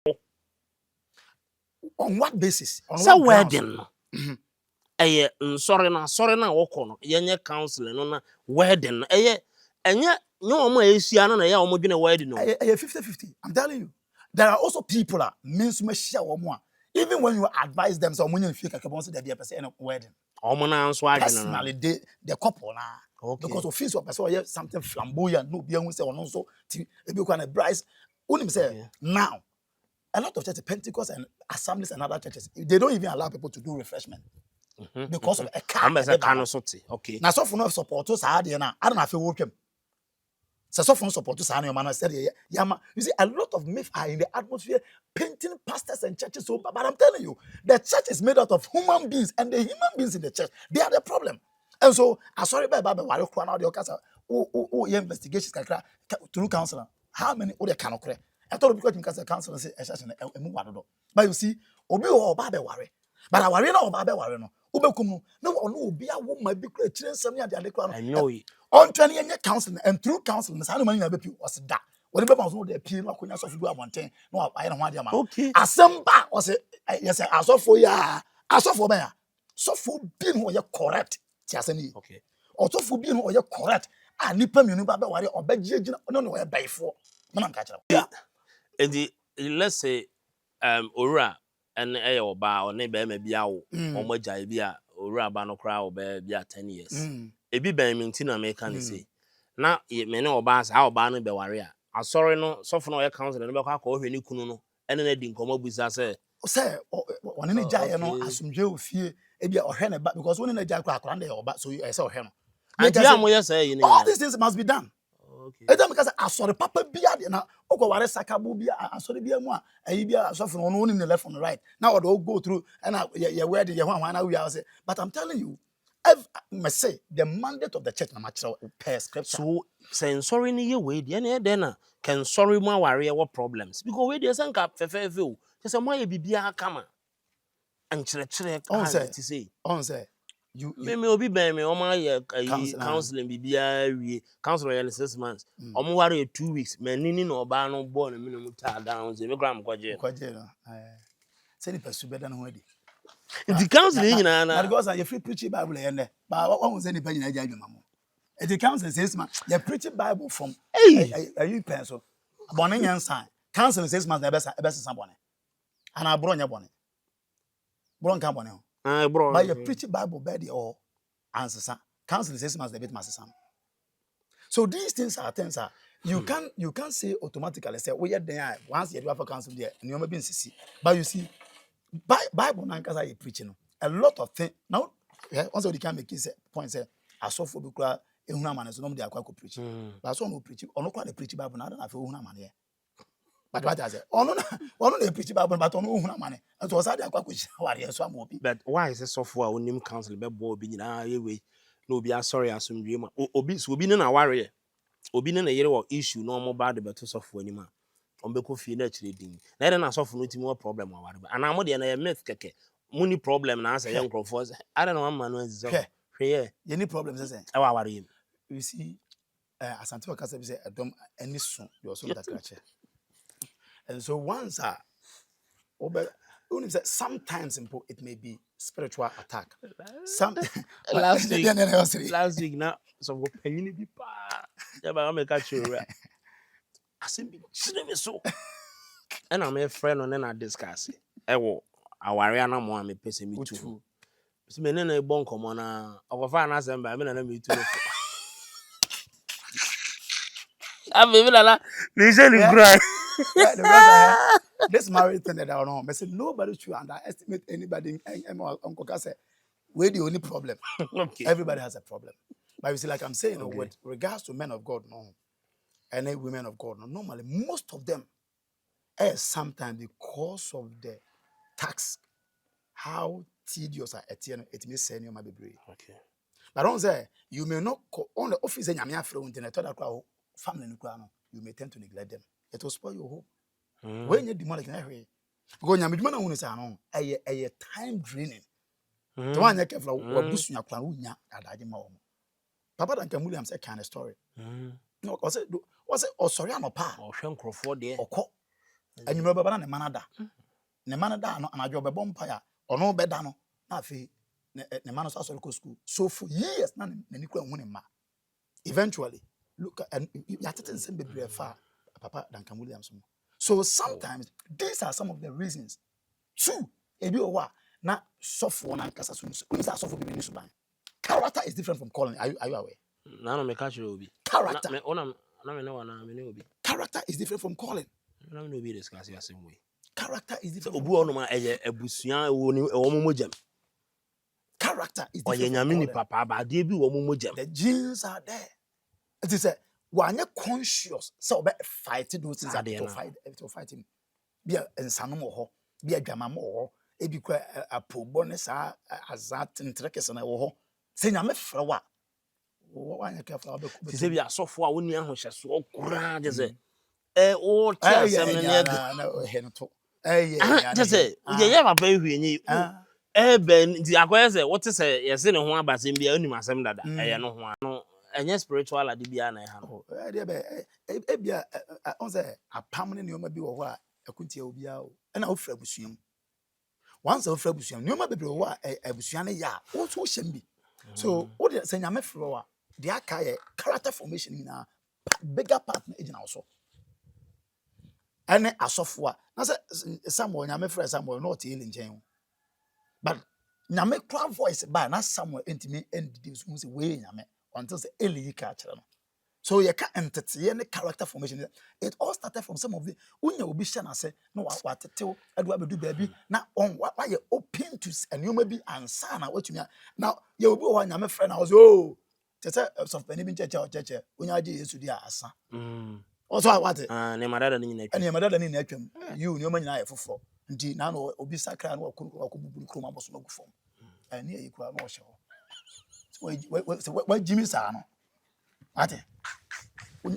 S1: on what basis on
S2: so
S1: what
S2: wedding sorry na woko no yenye council no na wedding enye no mo esia no na ya o dwene wedding no
S1: 50-50 I'm telling you there are also people that means me share wo even when you advise them so munye fie kakabon so there person in wedding
S2: na nso adwene
S1: personally the couple na because of fees of person something flamboyant no bia hu say ono so ti ebi kwa na bride unim say now a lot of churches, Pentecost and assemblies and other churches, they don't even allow people to do refreshment because of a car.
S2: Okay.
S1: Now, so for no support us, I don't have to work him. So for no support us, I said, Yama. You see, a lot of myths are in the atmosphere, painting pastors and churches. So, but I'm telling you, the church is made out of human beings, and the human beings in the church, they are the problem. And so, I'm sorry, Baba, why you crying out your casa? Your investigations through counselor. How many other cannot cry? I thought because you can counsel and say but you see, obi o ba be ware. But I worry no ba be ware no. Ubekum no obi a wo ma bi kra chire nsam ya de ade kra no.
S2: I know it.
S1: On 20 any counseling and through counseling, sa no man ya be pi was da. When be so dey pi no akonya so fu do abonten no aye no ho ade ma.
S2: Okay.
S1: Asamba o say yes asofo ya. Asofo ba ya. Sofo bi no ye correct. Ti asani.
S2: Okay.
S1: Osofo bi no ye correct. Ah nipa mienu ba be ware obagye gina no no ye baifo. Man ka kira.
S2: And let's say ora and oba or ne be ma bia wo omagya bia ora ba no kra wo be bia 10 years ebi ban minti na me kan say na me ne oba sa oba no be ware a asori no sofo no ye council no be kwa ko hwe ni kunu no ene na di nkomo busa say
S1: one ne gyae no asomdwe ofie e bia ohwe ne ba because one ne gyae kra akra na oba so say ohwe no
S2: anti amoye say you
S1: all these things must be done.
S2: Okay.
S1: Edam because asori papa bia de na okwa ware sakabo bia asori bia mu a ayi bia asofo no no in the left on the right now we all go through and your word your one na we are say but I'm telling you must say the mandate of the church na match per scripture
S2: so say sorry ni ye we de na de na can sorry mu aware what problems because we dey say nka fefefe o say mo ye bibia kama ankyere
S1: on say
S2: you me obi ben me omo ye counseling bibia wie counselor ye 6 months omo ware 2 weeks manini na oba no bo na minimum ta down say me gram kwaje
S1: no say ni pursue better no adi
S2: the counseling nyina na
S1: because you free preaching Bible here ne but one say ni pa nyina agya adwuma mo the counseling says man you preaching Bible from you pencil bone nyansan counseling 6 months na ebesa bone ana bro nya bone bro nka bone ho
S2: bro
S1: but you preaching Bible bed or answer counseling 6 months a bit master. So these things are things you can't say automatically say we there once you do have a counsel there and you may be sisi but you see Bible na nkasa you preaching a lot of things now once you can make it point say asofo bi kura ehuna mane so no dey akwa ko preach but so no preach ono kwa dey preach Bible na na fe ehuna mane but what I say ono dey preach Bible but ono ehuna mane and so say dey akwa ko ware so am obi
S2: but why is it so for onim counsel be bo obi nyina yewe na obi asori asomdwe ma obi so obi ne na ware obi ne na yere wo issue no mo bad beto so for anima on be ko fie na kire din na ere na so for no timi wo problem wa ware ba ana mo de na ye myth keke muni problem na asa ye nkrofo I don't know man no nzizo Hweye.
S1: Any problems say.
S2: Ewa ware him.
S1: You see, Asante Wakasa say Adam any son, you also that crash. And so once sometimes it may be spiritual attack. Some
S2: Last week now so penny be pa. Yeah, but I'm a catch you. I said be so. And I'm a friend on I discuss it. Ewo aware na mo am pese me too. So me na bon komo na okofa na asem ba me na me too. I'm even la. Listen to cry.
S1: This married thing that I don't know. I said nobody should underestimate anybody. Uncle Kase, we're the only problem.
S2: Okay.
S1: Everybody has a problem. But you see, like I'm saying, okay, with regards to men of God, no, and women of God, no, normally most of them, sometimes because of the tax, how tedious it may send you my baby.
S2: Okay.
S1: But don't say you may not on the office and family, you may tend to neglect them. It will spoil your hope. When you demonic, because you say a time draining. The one you careful, what boost your plan, Papa Duncan Williams a kind of story. No, was it or sorry, I'm a pa
S2: or Shank for there
S1: or co. And you remember the manada. The manada, and I job a bonfire or no bedano, nothing. The man was also school. So for years, none winning ma. Eventually, look and you have to send baby far, Papa Duncan Williams. So sometimes these are some of the reasons. Two, if you are not soft one and character is different from calling. Are you aware?
S2: None of my catch will be
S1: Character.
S2: Character
S1: is different from calling.
S2: No be discuss the same way.
S1: Character is different. Character is different. The genes are there. It is when you're conscious, so fighting those things to fight him. Be a insanamo, be a gamamo, a be a poor bonus, a zat and trekkers and a ho. Say, I'm a flower. Why you careful?
S2: Say, we are so far when you are so grand as a all
S1: no,
S2: just say, you have a baby. Ben, the Akosua, what is a yes in a one, but in the only Masam that I know one. And yes, spiritual at the Biana.
S1: A permanent you may be a kunti obiao, and I'll frebusium. Once a frebusium, you may be a busiana ya, also shall be. So, what is saying? I'm a flower. The character formation in a bigger partner agent also. And a software. Now, someone I'm afraid someone not healing jail. But Name crowd voice by not somewhere intimate and this way until the early catcher. So you can't entertain character formation. It all started from some of the when you be shan say no what to tell Edward do baby. Now on what you open to and you may be answer what you mean. Now you will be one your friend I was of penny church when you did to the asa. Also what it
S2: and your mother
S1: in you man I for. Indeed, now obi sakra no akubu kroma boso no gufom ani ayi kura no hye ho what Jimmy sa no ate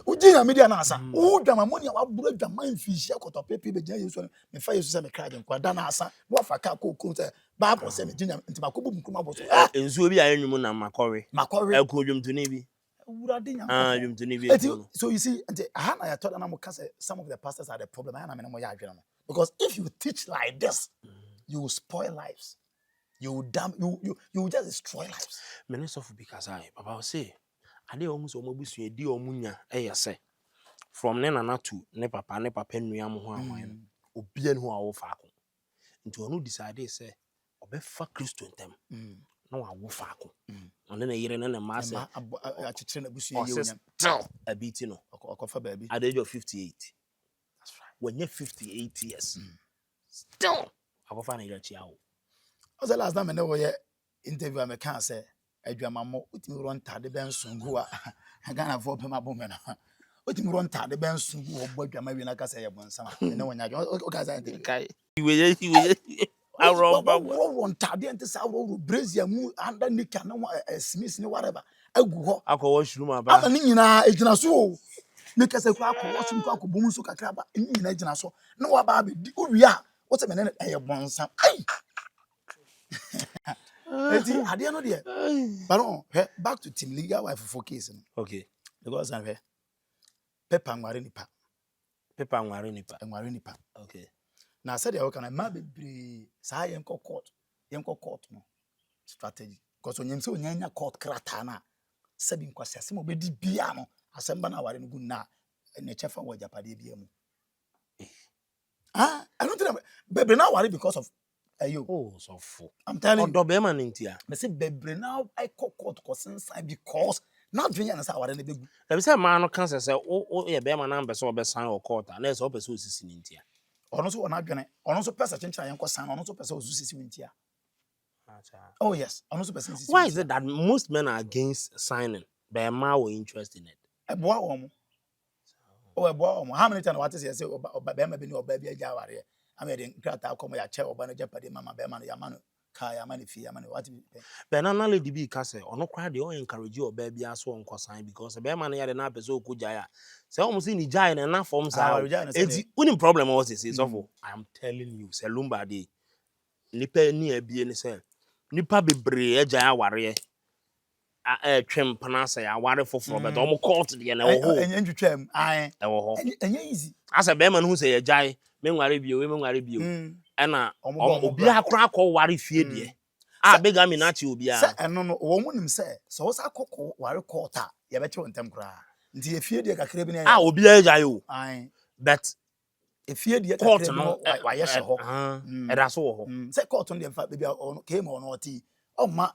S1: uji na media na asa o dwama moni a waburo dwama mfihia kotopepe be gya yesu me fa yesu se me kraje nkwa da na asa wo fa ka ko kun se bible se me ginya ntima kobu kroma boso
S2: ensu obi ayenwum na makore akodwum to ne bi
S1: urade nya
S2: dwum to ne bi
S1: so you see aha na ya told na mo ka say some of the pastors are the problem na me no mo ya adwene no. Because if you teach like this, you will spoil lives. You will you will just destroy lives.
S2: Many suffer because Papa will say, I did almost almost a dear munya, say. From Nana to ne papa nuam who obien who are faco. Into a new decided say, Obe fa Christo in them. No, I will faco. And then a year and a mass a beating of baby at the age of 58.
S1: That's right.
S2: When you're 58 years, still, I will find a child.
S1: Was the last time I know interview I can't say, Edwamamo, what you run Taddy Benson, who I can't afford my woman. What you run Taddy Benson, who what you maybe like I say, one summer. You know when I go, I run Taddy and this hour, Brazil, under Nick and Smith, whatever. I go,
S2: I go wash room
S1: about it's not so. Make us a crack, watch him crack, boom, so crab in legend. So, no, about we are. What's a minute? I have one some. I didn't know there. But no, back to team legal wife for case.
S2: Okay.
S1: Because I'm here. Pepper and Marinipa.
S2: Pepper and Marinipa.
S1: And Marinipa.
S2: Okay.
S1: Now I said, I can maybe say I court. Court no strategy. Because when you say nyanya court kratana, sabin kwasi asemo be di bia no, asemba na ware no gu na ne chefa wa japade bia mu. I don't think bebre now worry because of you.
S2: Oh, so full.
S1: I'm telling you.
S2: Odo be man ntia.
S1: Me say bebre now I court cause inside because not doing na say worry na begu.
S2: Let me say man no can say o ye be man na be so be sign or court na say o be so sisi ntia.
S1: Ono so ona dwene. Ono so pesa chencha yenko san, ono so pesa osusisi wintia. Oh yes, ono so pesa sisi.
S2: Why is it that most men are against signing? But man were interested in it.
S1: Eboa omo. Oh, how many times what is say oba be ma be ni oba bi aja ware am e den krata Akoma ya che oba no japade mama be ma no ya ma no ka ya ma no fi ya ma no what be
S2: but na lady bi ka say ono kwa de o encourage oba bi aso onko sign because be ma no ya de na pese okuja ya say o mo say ni jai na form sa eti unim problem what say so I am telling you say lumba dey nipa ni abie ni say nipa bebre aja ya ware twem panasa ya ware foforo but o mo court de na wo ho
S1: enjutwam ai
S2: e wo ho
S1: enye easy
S2: asa be ma no say ya jai me nware bio ena obi akora akọ ware fie de begami na chi obi a
S1: se eno no wo munim se so wo sa akọ ware court a ye be che wontem kra nti ye fie de kakra bi na
S2: obi a jai o
S1: ai
S2: but
S1: e fie de kakra bi wa ye hye ho
S2: era so wo ho
S1: se court no de fa be ono ke ma ono oti o ma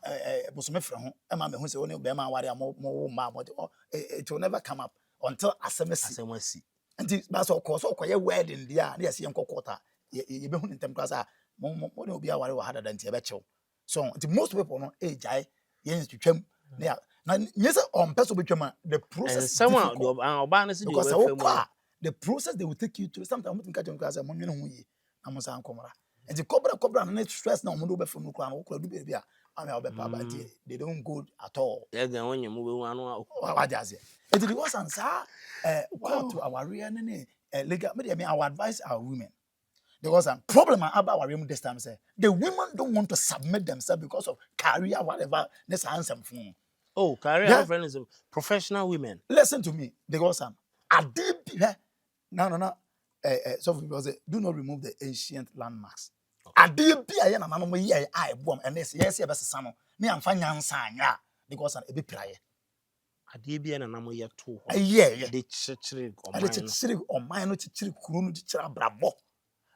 S1: bosome frɛ ho e ma me hu se wo ne be ma ware mo ma mo it will never come up until asemasi nti ba so koye wedding dia na yesi yenkokota ye be hu ntem klasa mo ne obi aware wa hada nti e be chew so nti most people no ejai yen twetwam na nyese on person betwam the process
S2: someone oba na se
S1: because the process they will take you through sometimes mutin ka jem klasa mo nwene hu yi na mo san komara nti cobra na stress na mo do be funu kra na wo kra du be bia they don't go at all.
S2: They go when you move one.
S1: What does it? It was answer. Call to our real legal. I will advise our women. There was a problem about our women this time. Say the women don't want to submit themselves because of career, whatever. Let's answer phone.
S2: Oh, career friend is professional women.
S1: Listen to me. There was some. I did. No. So because do not remove the ancient landmarks. Ade bia ye na nanom ye ai bom and this yes ye besesa no me amfa nyansa anya because e be praye
S2: ade bia na nam ye to ho
S1: ye
S2: de chichiri
S1: oman no chichiri kuru no chichiri abrabo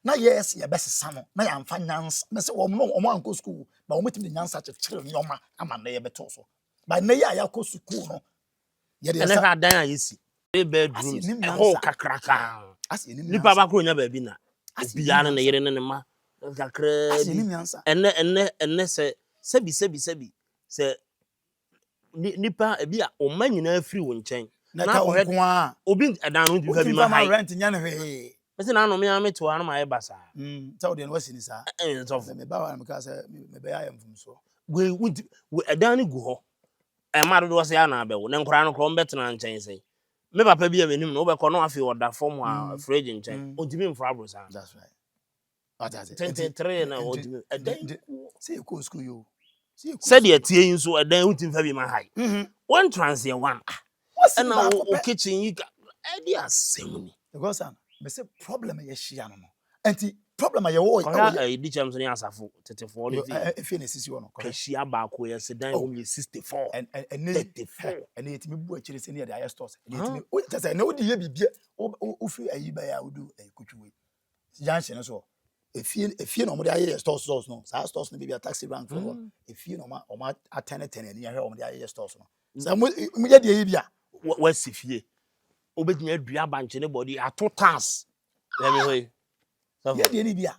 S1: na yes ye besesa no na ya amfa nyansa me se wo no anko school ba wo metimi nyansa chichiri nyoma ama na ye beto so ba na ye ayako school no ye de
S2: sa dan ayesi e bedrooms e ho kakraka nipa ba kro nya ba bi na obiya na yere ne ma kakra enne sebi se nipa ebia o manyina free wo nchen
S1: na ka onko
S2: obi edan no bi fa bi ma high
S1: rent nya ne hwe
S2: ese na no me ameto an ma ye basa
S1: tell dem wasi ni sa
S2: so
S1: me ba wa me ka say me be ya mfum so
S2: we edan ni gu ho e ma do se ya na abewo ne nkora no kro mbetena nchen sei me papa bi abenim no be ko no afi oda form a fridge nchen ontimi mfra bro sa
S1: that's right. What does it?
S2: 23 na what
S1: see you go school you. See you.
S2: Said the tie so e dan utim fa bi ma high. One transient one. And now kitchen you e dey asem.
S1: Because me say problem ye hia no. Enti problem ye wo
S2: e di cham so ni asafo 34 dey.
S1: E fi na sisi wo no.
S2: Ka hia ba ko ye se dan hom ye 64
S1: and
S2: 34.
S1: And yetimi bu akire se ni dey stores. Yetimi o tese na odi ye bibie o fi ayi ba ya odu kutwe. Junction so if you no mo dey aye stores no sa stores no be a taxi rank for if you no ma attend and you hear o mo dey aye stores no sa mo ye dey bia
S2: wa sifie obetumi adua banche ne body ato tax let me way
S1: so ye dey ni bia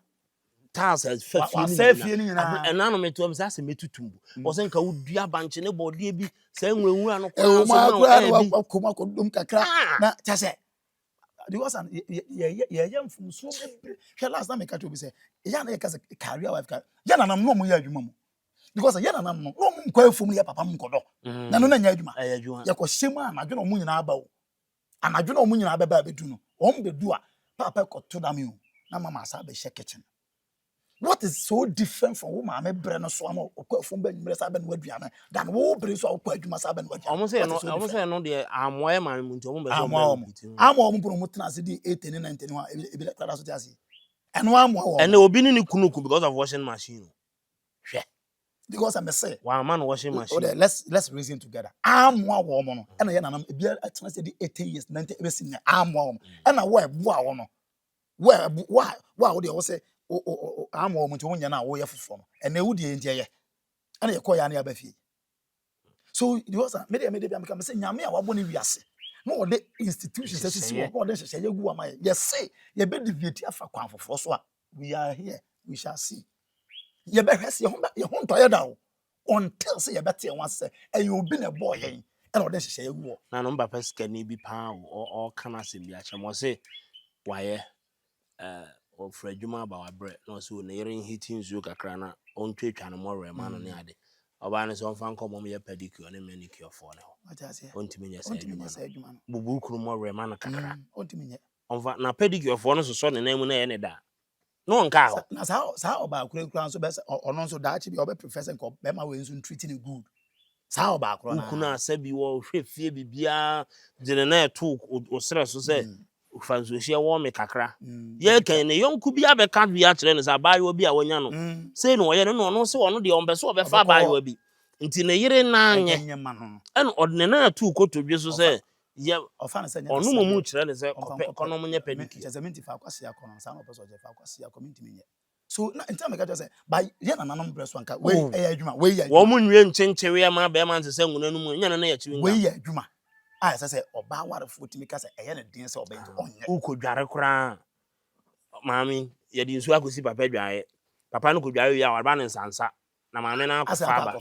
S2: tax as fafie ni na ena no meto am sa se metutumbu o se nka wodua banche ne body bi sa enwenwu ano
S1: ko na Akoma ko dum kakra na chase because ye mfum so be last time me catch obi say ya na ye ka career wife ka ya na nam no mo ya adwuma mo because ya na nam no mo nkwa afum ye papa mkodo na no na nya adwuma ye ko hyem anadwo no mo nyina aba o anadwo no mo nyina aba ba bedu no o mo bedu a papa ko to dam o na mama asa be she kitchen What is so different from wo Maame brɛ no so am okɔfo ba nwumre sa ba no aduane than wo brɛ so okɔ adwuma sa ba no aduane.
S2: Almost say no de amoye man muntu omo be so
S1: Amo omo mo tena ase di 8 and 9 ho ebi le klara so ti ase. Eno amo
S2: and obi ni kunuku because of washing machine.
S1: Hwɛ. Because I'm say
S2: One man washing machine.
S1: Okay, let's reason together. Amo wo mo no. Ena ye nanam ebi atena se di 18 years 90 ebe sin amo wo. Ena wo eboa wo no. Wo de wo say amo wo nti wo nya na wo ye fofo no. Ena wo de ntie ye. Ena ye koya na ya ba fie. So because me de be am say nyame a wabo ne wiase. No the institutions that is what God say ye gu am ye. Yes say ye be deviate afa kwan fofo so a we are here we shall see. Ye be hwese ye ho ntoye da wo. Until say ye better one say and you be a boy and all this say you
S2: na no mba scan bi pa o kana asem bi acha mo say waye o fra adwuma ba wa bre no so na yere hitting zu kakra na on twetwa no mo rema no ne ade oba ne so mfa nkom mo ye pedicure ne manicure for ne ho on timi nya say adwuma no bubu kuru mo rema no kakra
S1: on timi nya
S2: onfa na pedicure for no so ne namu na ye ne da no nka ho
S1: na sa oba kura so be ono so da achi bi oba professor nko be ma we nso treating good sa oba kura na
S2: ukuna asabi wo hwe fie bibia de na eto o sere so say fanso hie wo me kakra ye kan ne yonku bi abeka bi a kire ne sa bayo bi a wonya no sei no ye no no se wono de ombe so obefa bayo bi nti ne yire na anye en odne na atu kotodwe so say ye
S1: ofa na se nya
S2: onu mu kire ne se kono mo nya pediki
S1: examenti fa kwase akono sa no person je fa kwase akominti menye so na ntama ka say by ye na nanom breso anka we adwuma we ya
S2: wo mu nwie nchenchenwe ma be ma nse nguna no mu nya na ya chiwi
S1: we ya adwuma a say oba warefo timi ka say eye na din say oba nti onye
S2: ukodware kra maami ye di nsu akosi papa dwae papa no kodware wi a warba ne nsansa na maame na akofa ba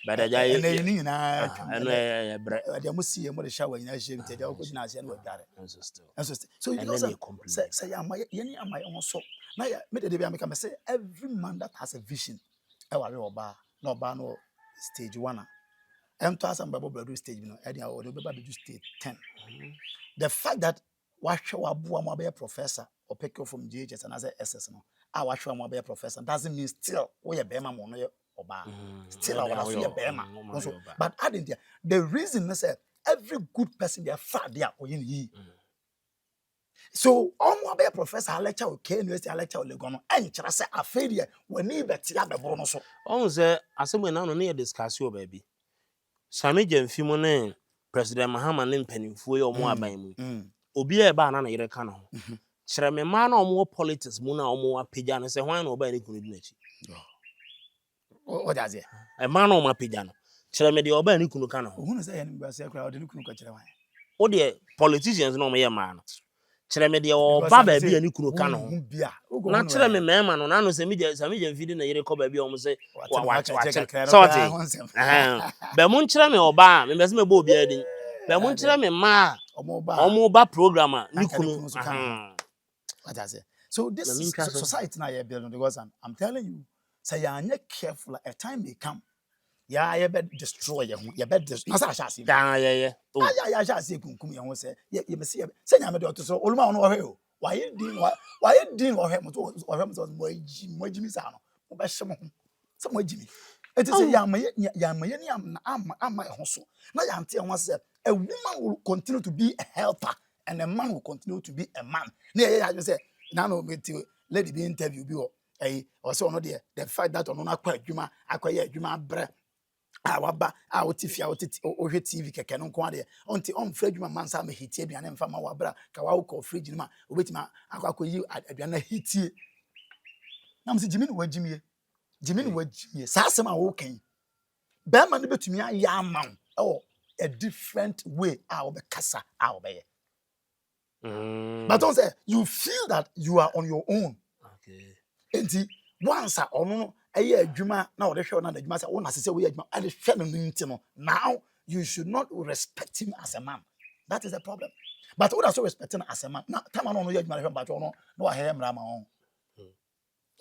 S2: bada jaye
S1: ene ni nyina
S2: eno ye bre
S1: ade mo sie mo de shower nyina hye nti de ko nyina hye na wadware so you know say ya ma ye ni ama ye so na ya me de bia me ka me say every man that has a vision e ware oba na oba no stage 1 to asam babo brado stage no e dia o de beba do stage 10 the fact that wahwe wabo am be professor or pick you from GHS and as SS no wahwe am be professor doesn't mean still we ye bema mo no ye oba still I want to ye bema but adding there the reason is every good person they fa there oyin yi so omo be professor lecture o K University lecture o Legon no enkyere say afedie wani beti abebro no so
S2: on say asem na no na discuss o ba bi same jamfimo ne president Mahama ne mpanimfo ye omo aban mu obi e ba na na yere ka no kyere me ma na omo politics mu na omo apagya no se hwan na oba ne kunu di na chi
S1: o daze
S2: e ma na omo apagya no kyere me de oba ne kunu ka no
S1: ohunu se ye ne gbase akra o de ne kunu ka kyere hwan
S2: o de politicians na omo ye ma no kyere me de oba ba bi ne kunu ka no na kyere me ma no na no se mi jamfidi na yere ko ba bi omo se wa so what be mun kyere me oba me be se me bo obi adin be mun kyere me ma omo ba program a ni kunu
S1: what I say so this society now you're building because I'm telling you say you are not careful a time may come yeah you better destroy you better destroy na sa see
S2: yeah
S1: ya sha see kunkum ye ho say you me see say nya me de oto so oluma no ohwe o why din ohwe mo so mo jimi sa no mo be hye mo so mo jimi it is ya ma ni ama ho so na ya ante ho say a woman will continue to be a helper and a man will continue to be a man na ya say na no me lady be interview bi o or so no the fact that ono na kwa adwuma akoye adwuma bre waba wotifia wotiti ohwe TV keke no nko ade onti onfra adwuma mansa ma hitie aduane mfa ma wabra ka wa ko fridge ni ma obetima akwakoyi aduane hitie na mse jimi ni wajimie sa asem a wo kan be ma no betumi aya ama a different way a obekasa a obeye but don't say you feel that you are on your own enti once ono eye adwuma na wo de hwe na adwuma say wo na sese wo ye adwuma ade hwe no nti no now you should not respect him as a man that is the problem but we also respect him as a man na time no ye adwuma hwe but ono no wa he mra ma on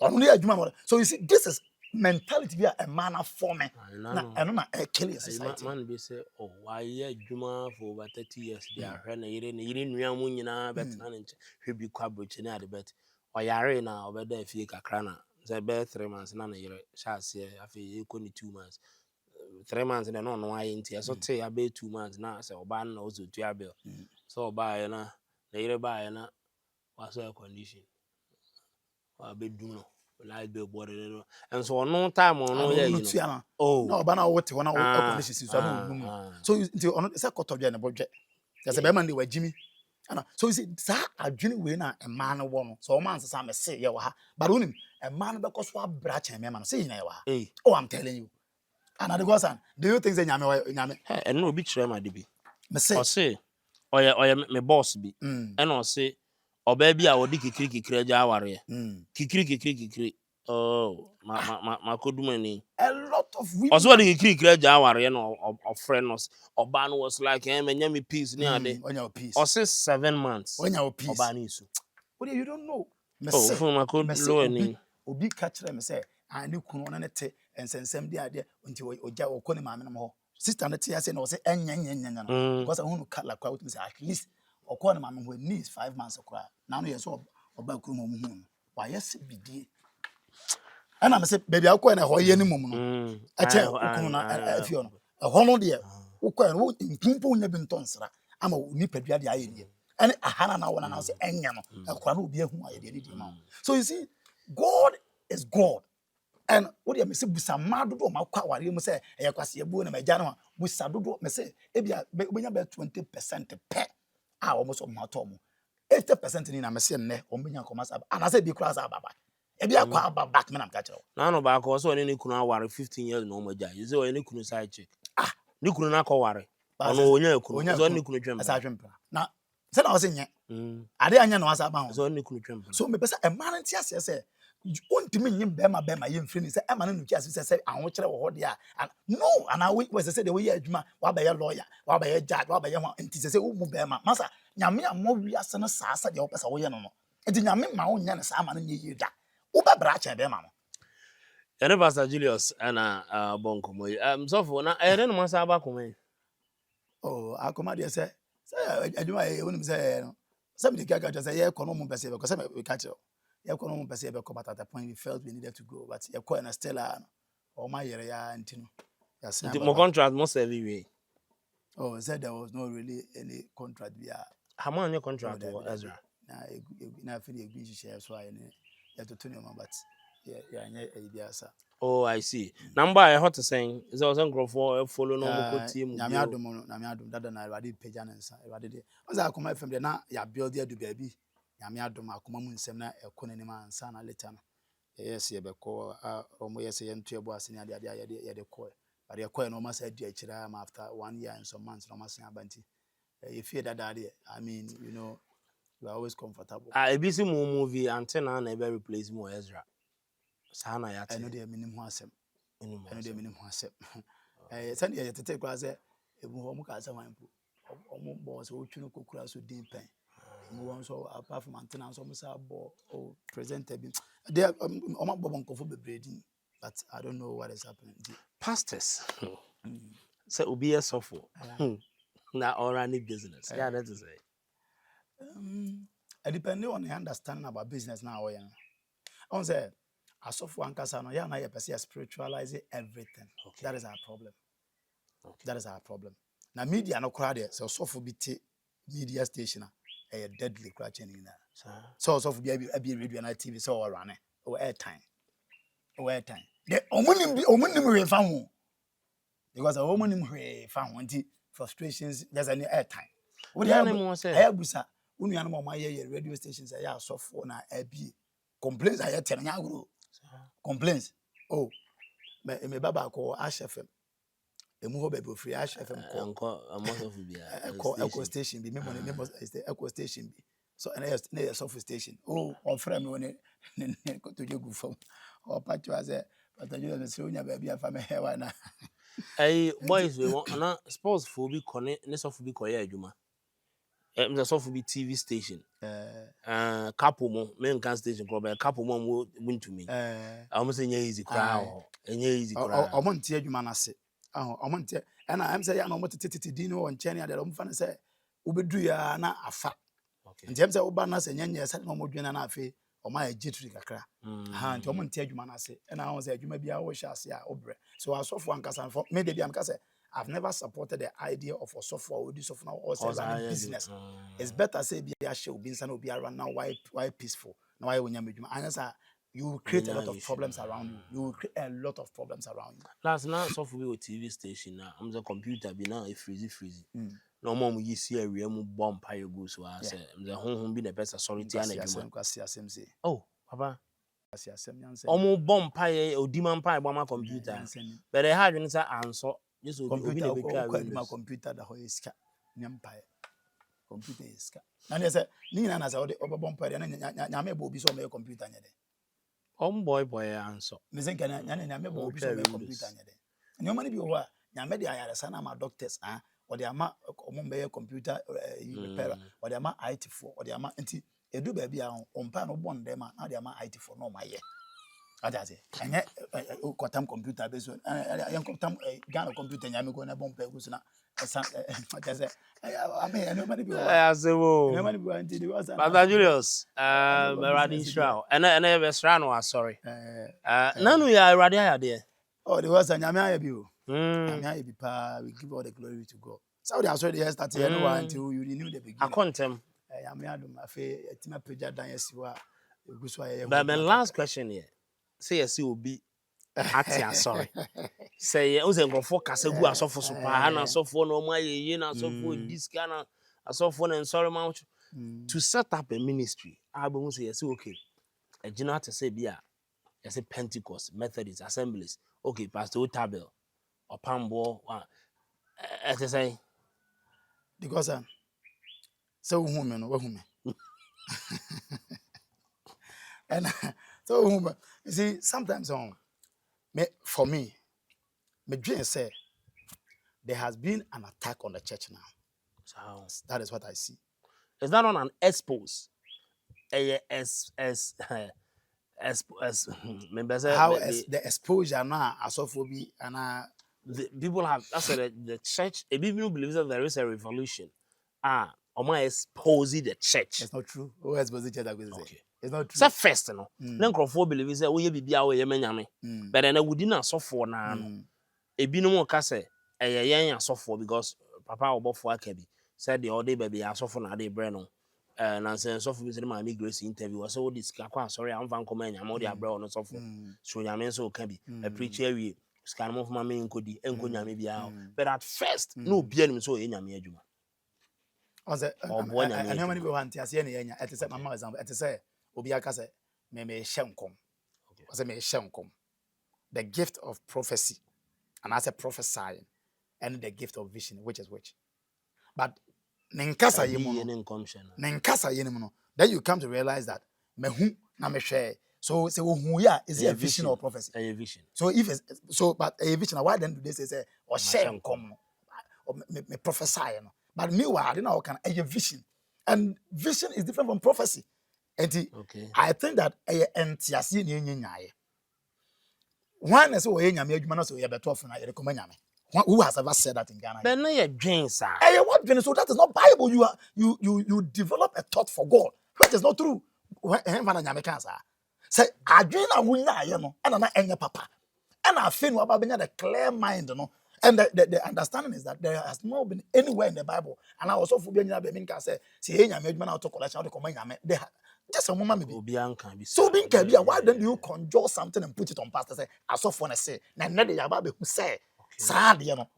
S1: ono ye adwuma so you see this is mentality be a man forming na eno na kill society
S2: man be say oh why ye adwuma for over 30 years they are hwe na yire nua mu nyina bet na nche hwe bi kwa brochi na ade bet oyare na obeda afie kakra na say be 3 months na yere chance here afi e ko ni 2 months 3 months na no no aye ntia so te ya be 2 months na say oba na ozo tu abel so oba ye na yere ba ye na was a condition wa be dum no like be board and so no time no yeah you know oh
S1: no oba na wote wona condition so no num so ono say kotodwe na bodwe just be man dey wa jimi ana so you see that adwene we na e man no wo no so o man sesa me say ye wa ha but onim e man no be koso abra chen me man no say you na ye wa oh I'm telling you and the gosan do you think say nyame
S2: and no be chere ma de bi
S1: me say
S2: o say oya me boss bi and o say oba bi a wodi kikiri aja aware kikiri oh ma kodumani
S1: a lot of women
S2: also wodi kikiri aja aware no of friend us oba no was like menya me peace ni ade
S1: on your peace
S2: o say 7 months
S1: on your peace
S2: oba ni isu
S1: what you don't know me
S2: oh
S1: say
S2: from ma kodu ni
S1: obi ka kire me say ani kunu na ne te ensensem di ade nti oja okoni maame no ho sister na te ya say na o say enya no because I want to cut like what me say at least okoni maame ho needs 5 months okra na no yes oba kunu mo hu wa yes bidie ana me say baby akọ na ho ye ni mum no a che okunu na afio no ho no de ukọ no impimpo nya bi ntonsra ama ni padua de aye die ene ahana na wona na say enya no ekwa na obi ahu aye de di ma so you see God is God. And what you say busa madodo makwa ware mu say e kwase ebu na magya no busa dodo me say e bia benya be 20% pe a almost o mato mo 80% ni na me say ne o benya komasa ana say bi kura sa baba e bia kwa baba me na mka kire
S2: na no ba ko so ne kunu aware 15 years no magya you say o ne kunu side chick ni kunu na ko ware ono onya kunu so ne kunu twem
S1: asa twem na say na o say nye ade anya na wasa ba ho
S2: so ne kunu twem
S1: so me pesa e man ntia say ontimi nyim bema ye mfiri ni say e man no kiase say anwo kire wo ho de a no ana we say de we ye adwuma wa ba ye lawyer wa ba ye judge wa ba ye ho nti say wo mu bema masa nyame a mo wi ase no saasa de wo pesa wo ye no no nti nyame ma wo nya ne sa ma no nye yi da wo ba bra cha bema no
S2: ene Pastor Julius ana bonko moy so for na ene no masa ba komai
S1: oh Akoma de say adwuma ye woni say no say me de kaka say ye kono mu pesa be ko say me ka kire ya kono mu pese be ko but at the point we felt we needed to go but ya ko na still o ma yere ya ntino ya say
S2: the contract must have way
S1: oh said there was not really any contract via
S2: how much contract for Ezra
S1: na feel egu share so aye ne ya to tuni but ya nya e bia sa
S2: oh I see number I hot saying is also for follow no mo ko team
S1: na me adom dada na Ewade pagya na nsa Ewade de o za Akoma FM de na ya build ya do baabi na me adom Akoma mu nsem na ekọ na ma nsa na later no yes ye be ko omo yes ye ntu ebo ase na de ye de ko but ye ko no ma sa di akira am after 1 year and some months no ma san abanti you feel that I mean you know you are always comfortable
S2: a bi si mo movie antenna na e be replace mo Ezra sana ya te
S1: I know the minimum asem send ye tete kwa say ebu ho mu ka say wan pu omo boss o twunu kokura so din pen mo won so apart from antenna so mo sa bo o presenter bi they omo bobo nkofo bebredi but I don't know what is happening
S2: pastors say obi esofo na all any business yeah that is
S1: it depends on your understanding about business now on say asofo ankasa no ya na ye pese spiritualize everything that is our problem that is our problem na media no crowd there so asofo bi te media station a deadly crowd chain na so asofo bi abi radio na TV so all run o airtime the omunim we fa ho because omunim we fa ho nti frustrations there's any airtime what ya ayabusa unu ya no ma ye radio stations ya asofo na abi complaints are yet nya gro complaints oh me baba ko HFM emu ho baby free HFM
S2: ko most of bia
S1: eco station bi me eco station bi so na soft station oh on frame me ne ko to jogu fam o patcho ase patajo na se onya ba bia fa me hewa na
S2: boys we want na sports for bi kone ne soft bi koye adwuma me soft bi TV station couple mo men can station ko be couple mo win to me am say nya easy crowd enya easy crowd
S1: o mo ntie adwuma na se o mo ntie na am say ya na o mo tete din no on chene ade o mo fa na say obedu ya na afa nti am say o ba na se nya se na o mo dwena na afa o ma jitri kakra ha nti o mo nte adwuma na ase na ho say adwuma bia wo hye ase a obre so asofo ankasa for me dey am ka say I've never supported the idea of a software or this software or say running business. It's better say be a show be inside be around now why peaceful now why when you answer you will create a lot of problems around you. You will create a lot of problems around you.
S2: Last night software with TV station now I'm the computer be now a freezy. No more you see a real bomb pile go so I say the home be the best authority and
S1: a
S2: oh papa almost bomb pie or demand pie by my computer. But I had an answer. Just
S1: computer my computer the whole is empire. Computer is and they say Nina as a bomb pie and Yame will be so my computer.
S2: Boy answer.
S1: Miss Yame will be so my computer. And your money be over Yamedi I had son my doctors or the ama computer repair or the ama IT for or the ama anti a do baby on pan of one them now the ama IT for no my year. Adaze enye kotam computer be so yan kotam Ghana computer nyame go na bomb pegu na adaze I nobody be nobody be until the was
S2: Pastor Julius Meradi Israel and be Srano sorry nanu ya Eradi ya there
S1: oh the was nyame aye bi o nyame aye bi pa we give all the glory to God so they are here start here no until you renew the beginning
S2: akontem
S1: nyame adom afi etima pagya dan yesiwa eguso aye
S2: but my last question here say yes will be atia sorry say o se nkrofo kasa gu asofo so pa na asofo no ma ye na asofo this kana asofo na sorry ma to set up a ministry abu say yes okay a gina to say bia yes Pentecost Methodist Assemblies okay Pastor Otabel or Pambo as say
S1: because so woman no woman and so you see sometimes for me dream say there has been an attack on the church now. So that is what I see.
S2: Is that on an expose?
S1: The exposure now asophobia and
S2: people have that's the church. If people believe that there is a revolution, Oma exposing the church.
S1: It's not true. Who expose the church?
S2: Okay.
S1: It's not true.
S2: It's first, no. Then Crawford believes that we be our yemenyame. But then I would not suffer now. A binomo case a young suffer because Papa or for Akabi said the other baby are suffer na de breno. And I said, so for my grace interview, so this sorry, I'm van comment, I'm already abroad on suffer. So Yamen so can be a preacher. Scan of my main cody and Konya maybe out. But at first, no being so in Yamajuma.
S1: I know many people want to see any at the same moment, at the say, Obiaka say, me shankom. Was a me shankom. The gift of prophecy, and as a prophesying, and the gift of vision, which is which. But Nenkasa Yemuno, then you come to realize that mehu na me share. So who ya is it a vision or prophecy?
S2: A vision.
S1: So if it's so, but a vision, why then do they say or share come or me prophesy? But meanwhile, I don't know can a vision, and vision is different from prophecy. And I think that a entiasi ni nyaye. One is we nyame adwuma so ye beto for na ye recommend nyame. Who has ever said that in Ghana?
S2: But no your dreams sir.
S1: What dream? So that is not Bible. You develop a thought for God. That is not true. When nyame can say adwene na wunya ye no na enye papa. And I feel about being the clear mind, no. And the understanding is that there has not been anywhere in the Bible. And I also being can say, see, nyame to collection of the command nyame. Just a moment maybe. So being why then do you conjure something and put it on pastor say, I saw for say, na ne de yababe who say, sad you know,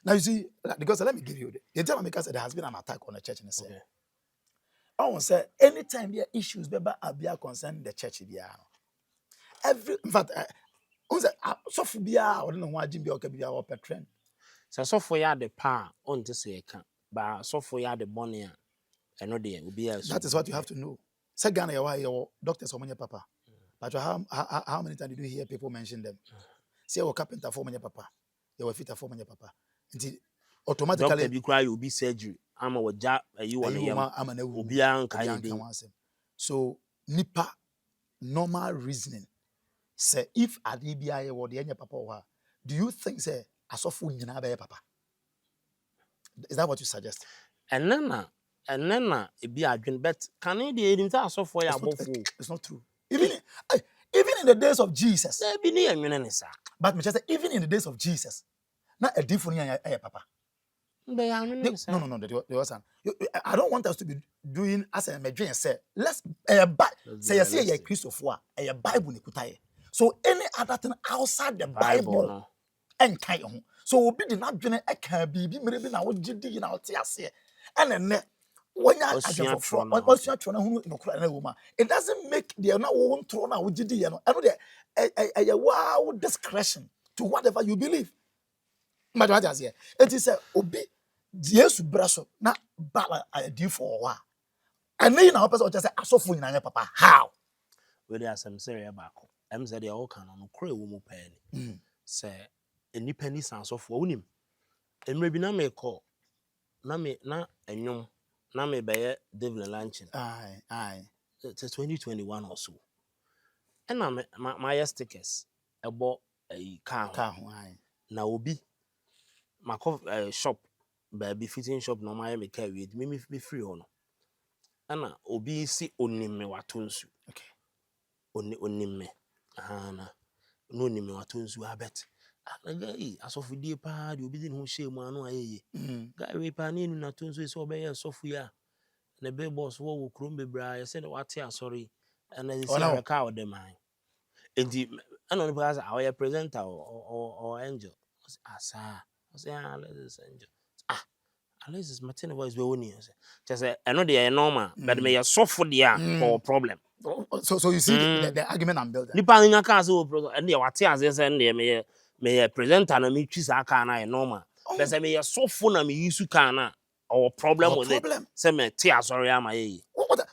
S1: now you see, because let me give you the tell me because there has been an attack on the church in the say. I want to say anytime there are issues be concerning the church every in fact so for bia or no wa jimbi o ka bia o petren
S2: so for ya the pa on to say can but so for ya the money and no there will be
S1: that is what you have to know. Say Ghana your doctors omonye papa but how many times did you hear people mention them? Say o carpenter for omonye papa your fitter for omonye papa until automatically
S2: doctor be cry you be surgery am a ja you want to obi an kan
S1: so nipa normal reasoning say if adibia ye word yenye papa wa do you think say asofu nyina be papa? Is that what you suggest?
S2: And then and then it be adwin bet can it dey him say asofo ya abofo.
S1: It's not true. Even in the days of Jesus.
S2: There be near me sir.
S1: But me just say even in the days of Jesus, not a different papa.
S2: No,
S1: there was I don't want us to be doing as a Medrian said. Let's say you say Christopher, a Bible nikutaye. So any other thing outside the Bible and kind of so obi di not doing a can be maybe now what GD in our tears and then when you it doesn't make the not one throne out GD and a wow discretion to whatever you believe. Madam, it is a obi. Jesus braso na bala adi for wa. And then na person just say asofo nyina papa. How?
S2: We dey asem serious back. Em say dey all kan no kro ewo mu pa ni. Say enipa ni san asofo wonim. Emre bi na me call. Na enyum na me beye devil luncheon.
S1: Aye.
S2: It's 2021 or so. And na my stickers ebo car ho
S1: aye.
S2: Na obi Maakos shop baby fitting shop no my make with me free ho no. Ana obi si onim me watonsu.
S1: Okay.
S2: Onim me. Na no onim me watonsu abet. Guy asofudie pa de obi din ho hye mu anu ayeye. Guy we pa ni na tonsu so be ye sofu ya. Na be boss wo krom bebra ye say what ya sorry. And then see a car with them man. Enti ana no pass our presenter or angel. Asa. I say let's angel. Unless it's Martin voice we woni. Just say I know they are normal, but me suffer there for problem.
S1: So you see the argument I'm building.
S2: Nipa nya ka say o and they wate as say me presenter na me twisa aka na normal. But say me suffer na me use car na or problem with it. Say me tia sorry am aye.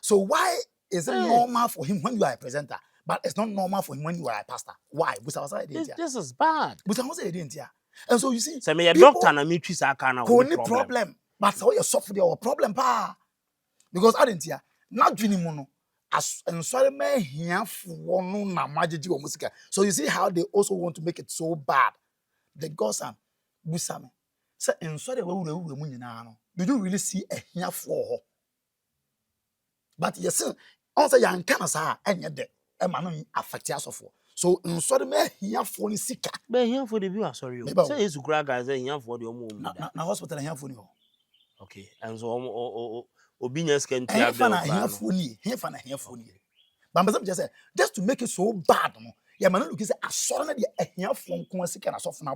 S1: So why is it normal for him when you are a presenter, but it's not normal for him when you are a pastor? Why?
S2: This is bad.
S1: And so you see,
S2: say me a doctor na me twisa aka na
S1: problem. But so you suffer the problem pa. Because I didn't hear not dreaming mono. As and sorry me here for no na majiji or music. So you see how they also want to make it so bad. The gossip busame. Say and sorry we did you really see a here for? But yes, also young canasa and yet the man affect us of. So in sorry me here for the sick.
S2: Be here for the viewer sorry. Say is to guys here for the
S1: na hospital here for you.
S2: Okay, and so obedience can
S1: here for ni. But just to make it so bad, no. Yeah, man, look, is a sort of here for Kwasika and soft no.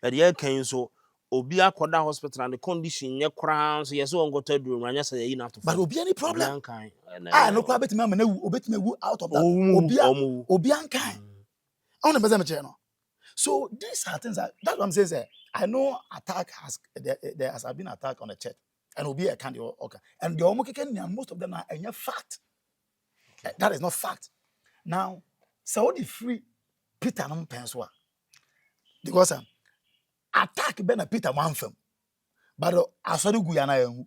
S2: But yeah, can so Obi akoda hospital and the condition ye crown so yes on go to room and yes you have to.
S1: But Obi any problem? No problem to me obetime out of that. Obi ankai. On the person no. So these are things that's what I'm saying. I know there has been attack on the church and will be a candy okay. And the most of them are any fact. Okay. That is not fact. Now, so the free Peter no penswa. Because attack ben Peter one film. But asori guyana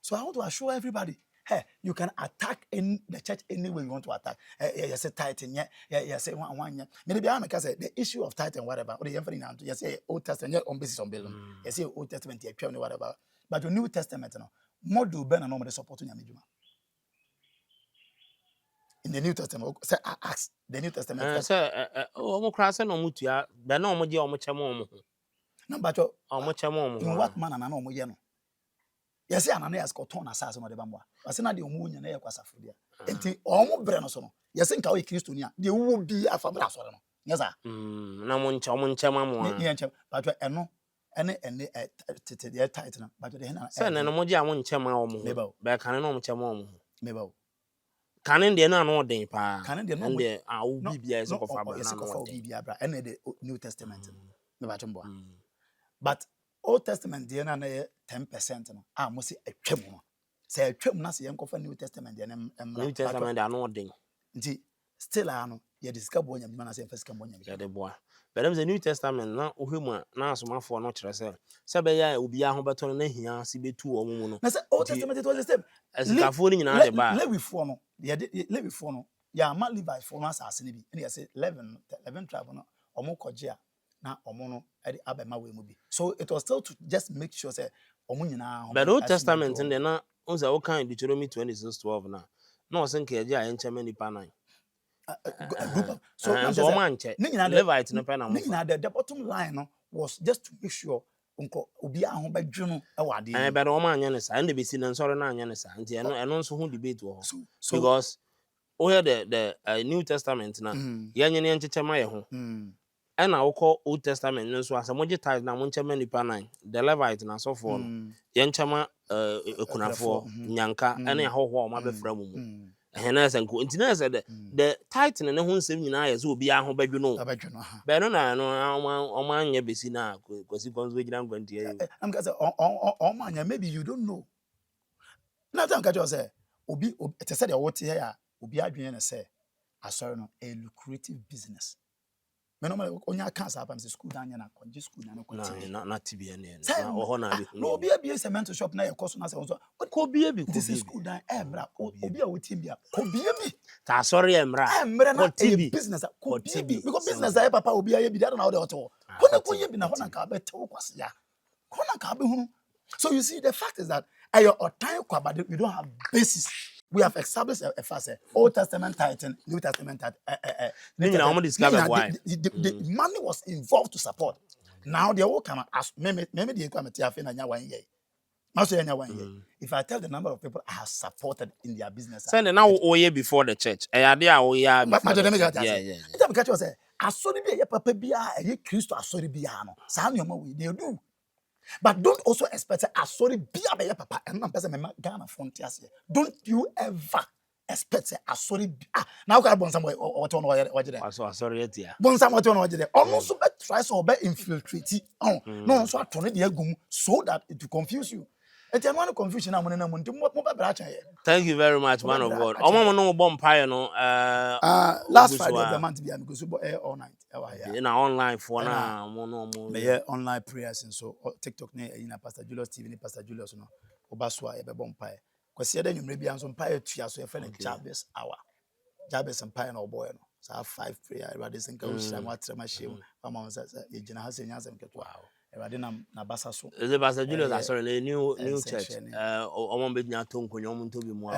S1: so I want to assure everybody, hey, you can attack in the church any way you want to attack. You say tithing, you say one. Maybe I make say the issue of tithing, whatever. Or the everything you say Old Testament on basis on building. You say Old Testament, you whatever. But the New Testament, no, more do ben and normally supporting Yamijuma. In the New Testament, say ask the New Testament.
S2: Say, oh, cross no mutia, but no more or much more.
S1: No, but in what manner no more yeno. Yes, Ananias got torn assassin of the Bamba. I said, not the moon and air quasafudia. And almost Brenosono. Yes, think how Christonia. There will be a family. Yes, sir.
S2: No one chamon,
S1: but no, and the titan, but the henna.
S2: Send an emoji, I won't chama, but can no chamon.
S1: Maybe.
S2: Canon de no day pa.
S1: Canon de
S2: no de I will be as of
S1: and the New Testament. But Old Testament the 10% no must say a twem say a twem na say enko fa New Testament the
S2: New Testament are no ding
S1: nti still ano ye discover bonya bi na say first come bonya
S2: ya de boa but them the New Testament na ohwemu na asomafo no kire se be ya obi a ho beto na hia se betu o mu no
S1: na say Old Testament it was the same
S2: asifafo ni nyina de ba
S1: Lewifo no ya ma Levi for no asase ne bi and you say 11 tribe no omo koje a na omo no edi abema we mu bi so it was still to just make sure say
S2: But Old Testament in the na unza o kan Deuteronomy 26:12 na. No sen ke eje ayenche many pa nine.
S1: A group of so
S2: manche Levite no pe na mo.
S1: The bottom line was just to make sure unko obi ahụ badwunu e wade.
S2: But o man anya ne sa, and be si na nsoro na anya ne sa. Nti eno nso ho debate wo. Because o hear the New Testament na yenye ne ncheche ma ye ho. And I call Old Testament no so as a moji tithe na mo nchema nipa nine. The Levite na so for no. Ye nchema ekunafo nyanka ene ahoho o ma be fra mu mu. Ehena senko ntina se the tithe ne ho nsem nyina ye so obi ahụ badwu no. Be no na no o ma anya besi na kwasi konzo gina ngwanti ye.
S1: I'm gonna say o ma maybe you don't know. Na time catch you say obi it said the what here obi adwene na say asori no a lucrative business. Me no onya cancer happen school dan na konje school na continue
S2: na tibia ne na oho na bi
S1: no obi abi cement shop na your cost na say so
S2: ko bi abi
S1: this is school dan emra obi a wetin bia ko bi abi
S2: ta sorry emra
S1: na business ko bi abi because business ay papa obi aye bi that na o de ko na ko ye bi na ho na ka be te wo kwase ya ko na ka be hunu. So you see the fact is that your time but we don't have basis. We have established a fast Old Testament titan, New Testament titan. The money was involved to support. Now they all come as maybe the committee have in a 1 year. If I tell the number of people I have supported in their business,
S2: send now all year before the church. Yeah.
S1: I saw the be papa bia a Christ I saw the biano. They do. But don't also expect a sorry be a papa and not person Ghana frontiers here. Don't you ever expect a sorry now can bon somewhere or
S2: sorry
S1: bon somewhere almost try so be infiltrate no so turn the egum so that it will confuse you.
S2: Thank you very much, man of God. No bonfire no
S1: last Friday of the month be because all night.
S2: In online for now
S1: online prayers and so TikTok in Pastor Julius TV ni Pastor Julius no obaswa e be bonfire. Kwesi eda nwumre bia so empire tua so e fe na Jabez hour. Jabez empire no boy no. So 5 prayer everybody think we share what trema shame. Mama say e gina ha se nyanza mketo. Everybody na basa so.
S2: The Pastor Julius sorry new church. Omo be nya to nkonyo omo to bi mu.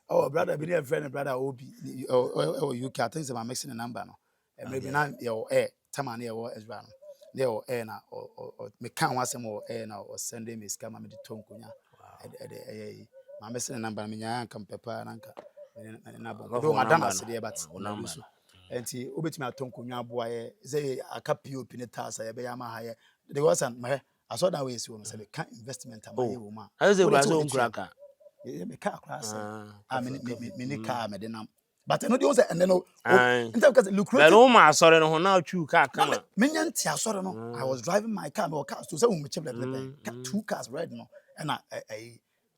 S1: Oh brother be a friend brother Obi UK I think say I'm mixing the number no. Maybe now your air tamane your Ezra no. There air na or me kan wasem or air na or Sunday me scam me the tonkunya. My messing number me nya kan papa na nka na do madana se dey but number enti obetimi atonkunya aboa say aka POP ne task ya be ya ma ha ye there was an I saw that way so no say can investment amaye wo ma
S2: I say bra so nkraka
S1: me car class me car me dey nam but no dey say and then because lucrative
S2: but o ma sorry no na twu car kama
S1: me nya ntia sorry no I was driving my car no car so say we me check 2 cars red no and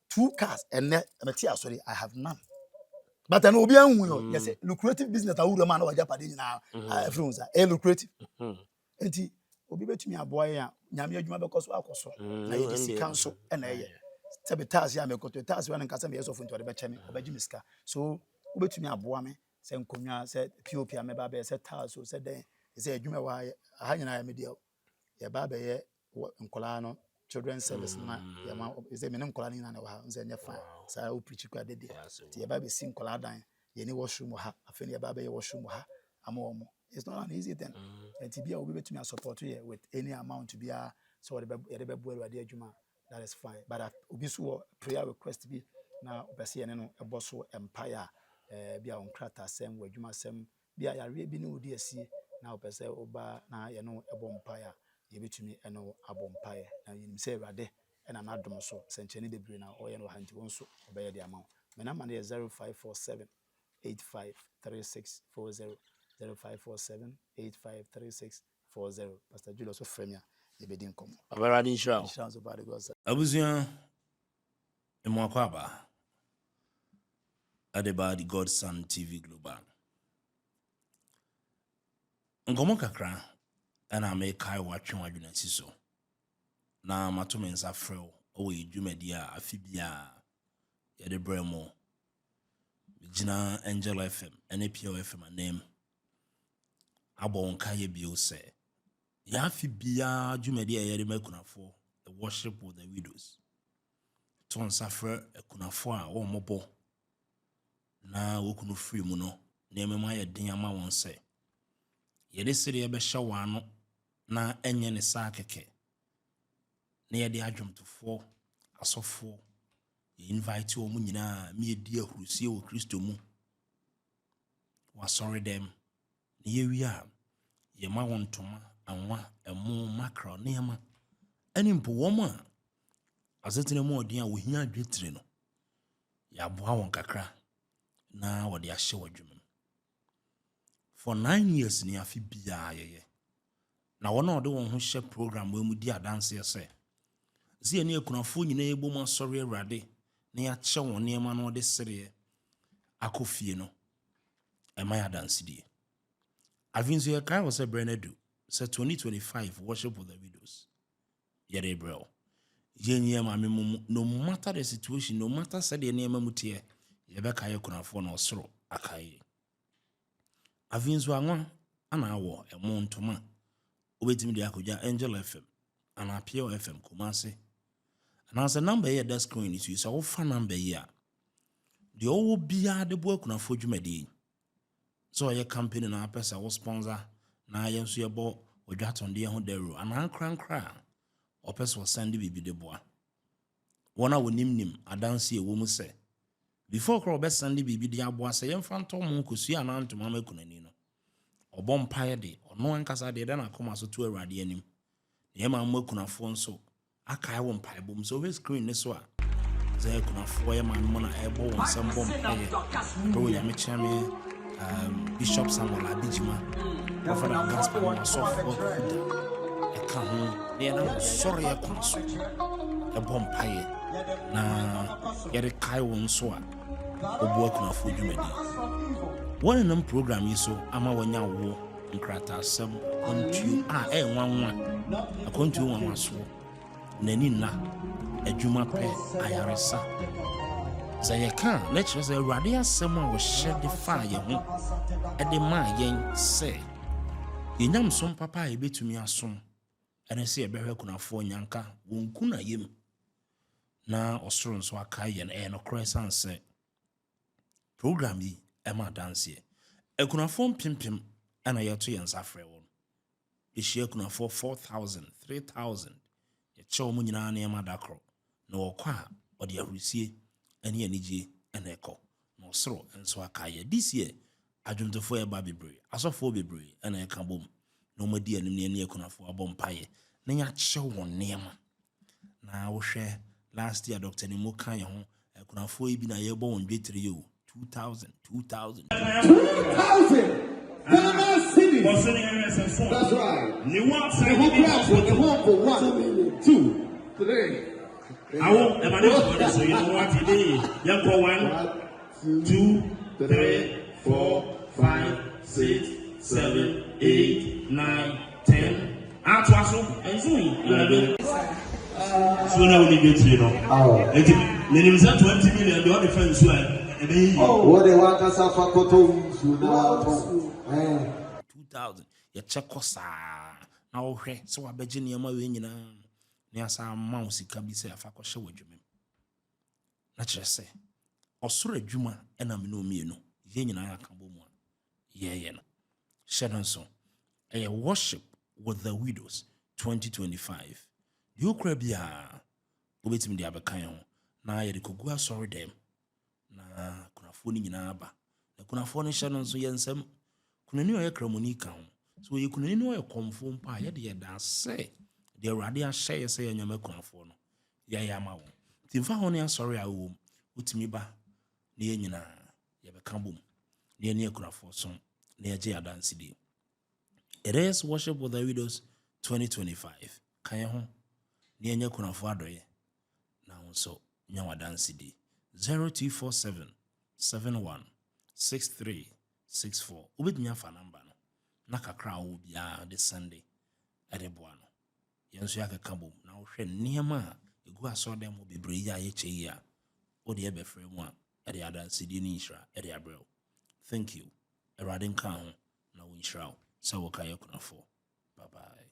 S1: 2 cars and me tia sorry I have none. But an obi anwu yes lucrative business awuro man na wajapade nyina everyone say lucrative enti obi betumi aboa ya nyame adwuma bekoso akoso na ye disi kanso na ye sabotage ya mekoto task wan nkasa me yeso funto de beche me obaji miska so obetumi aboa me se nkonwa se POP ameba be se task so se den se adwuma wa ha nyina ya media ya ba be ye nkola no children service na ya ma is me nkola ni na wa nze nya fa sa o preach kwa dede ti ya ba be si nkola dan ye ni washroom ha afeni ya ba be ye washroom ha amomo. It's not an easy thing. And to be able to support you with any amount to be so that is fine. But obisu prayer request be now obesi no eboso empire be on krata sem wadwuma sem be ya re bi no odi asie na obese oba na ye no ebo empire ye betumi eno abo empire na yin say rade na na dom so sencheni bebre na oye no hanti wonso obeye de amount. Me number is 0547 853640 0547-853640. Pastor Julius Ofremia, you be din come.
S2: Already sure. Abuzian Emwakwaba Adeba the Godson TV Global. Ngomo kakra ana me kai watwe wadwena ti so. Na matomensa frɛw o we dwumadi a afibia ye de bremo. Gina Angel FM, NAPO FM name. Abon kaye bio se. Ya fi bia dwumadi a yere makunafo
S3: Worship with the Widows. Ton suffer a kunafo or mobo. Na wokunu free muno. Nemema ya dinyama wonse. Yede siri ebe shawano na enye ne sakeke. Na yede adwomtofo asofo ye invite wo mu nyina me edi ahurusie wo Kristo mu. Wa sorry them. Ni ye wi a ye ma wontoma anwa emu makro nema. Eni mpo wo ma azetene mu odin a wo hia adwetire no. Ya boa won kakra na wo de ahye wadwum. For 9 years ni afi bia ye. Na wona ode won ho hye program we mu di adanse ye. Zie ne akunafo nyina ebo ma sorry awrade na ya che won nema no de sere akofie no. Ema ya dance die. Avinzo ye kan was a Brenadu. Say 2025 worship with the widows. Yere bro. Yenye Maame no matter the situation, no matter said the name mutie, ye be kaye kunafo no soro akaye. Avinzo anwa ana wo emo ntoma. Obetimi de akoja Angel FM, ana Pure FM Kumase. And as a number here that screen is use a fan number here. The old bia de bo kunafo dwumadi. So your company na pesa wo sponsor na yenso ye bo odwaton de ho daru ana krankra o pesa wo send bibi de boa wona wonim adanse e wo mu se before kro be send bibi de aboa se yemfa nto mo kosua na ntoma makunani no obom paye de ono ankasa de na Akoma so to awrade anim na yema makunafo nso akai wo mpae bom so we screen ne so a ze kunafo yema mo na ebo won sembom paye bro ya me chame Bishop Samuel Abijima, Prophet Gaspar Masof, a cajon, near sorry a consul, a bompaye, na yet a Kaiwan soa, or working of food you. One in them program is so, Ama Wanya war, and crata some on two, 1 a contu one so, Nenina, a Juma pe, Ayaresa. Zayaka, let's say Radia someone was shed the fire at the man yen say. Yam some papa a bit to me as soon, and I say a better kunafo yanka, won kuna yim. Na Australian so a kayan and a crescent say. Program ye, Emma dance ye. A kunafo pimpim, and a yatu and safre one. The share kunafo 4,000, 3,000. A chow munina near Madacro, no qua, or the Rusie. Any energy and echo no soro and so akaya this year adwumtofo e ba bebre asofo bebre and e ka bom no madi anim ne ne ekunafo abom paye na nya che won nema na wo hwe last year Dr. Nimo kan ye ho ekunafo e bi na ye bo won dwetire yo 2000 that's right ni one for 2 3 I won't emanate so you know what it is. Young for 1, 2, 3, 4, 5, 6, 7, 8, 9, 10. And soon. So now we get you know. Then is that 20 million, the other friends who are. What they want us for Koto 2000. You check us now, so I bet you my wing. Ni asa mouse kabisa afa ko hye wadwuma na kire se osoro adwuma ena me no mienu ye nyina ya ka bomu ye no shedonso worship with the widows 2025 the okra bia obetimi dia bekan ho na ye de kogu asori dem na kunafo ni nyina aba na kunafo ni shedonso ye nsam kunani o ye kramoni ka ho so ye kunani no ye komfo mpa ye de ye da se the radia share say nyama kunafo no ya ya ma wo timfa ho ne asori a wo utimi ba ne ye nyina ye be kan bom ne ne kunafo so ne ye je adanse di. It is worship with the widows 2025 kan ye ho ne nye kunafo adoye na wo so nya wadanse di 0247 71 6364 ubetnya fa number no na kakra wo bia de Sunday edeboa no yenso yakaka bom na wo hwe niema egu aso dem mo bebre ya ye chei ya o de be frɛ mu a ede adanse di ni nhira ede abrɛw. Thank you. Erade nka ho na wo nhira wo sa wo ka ye kunafo. Bye bye.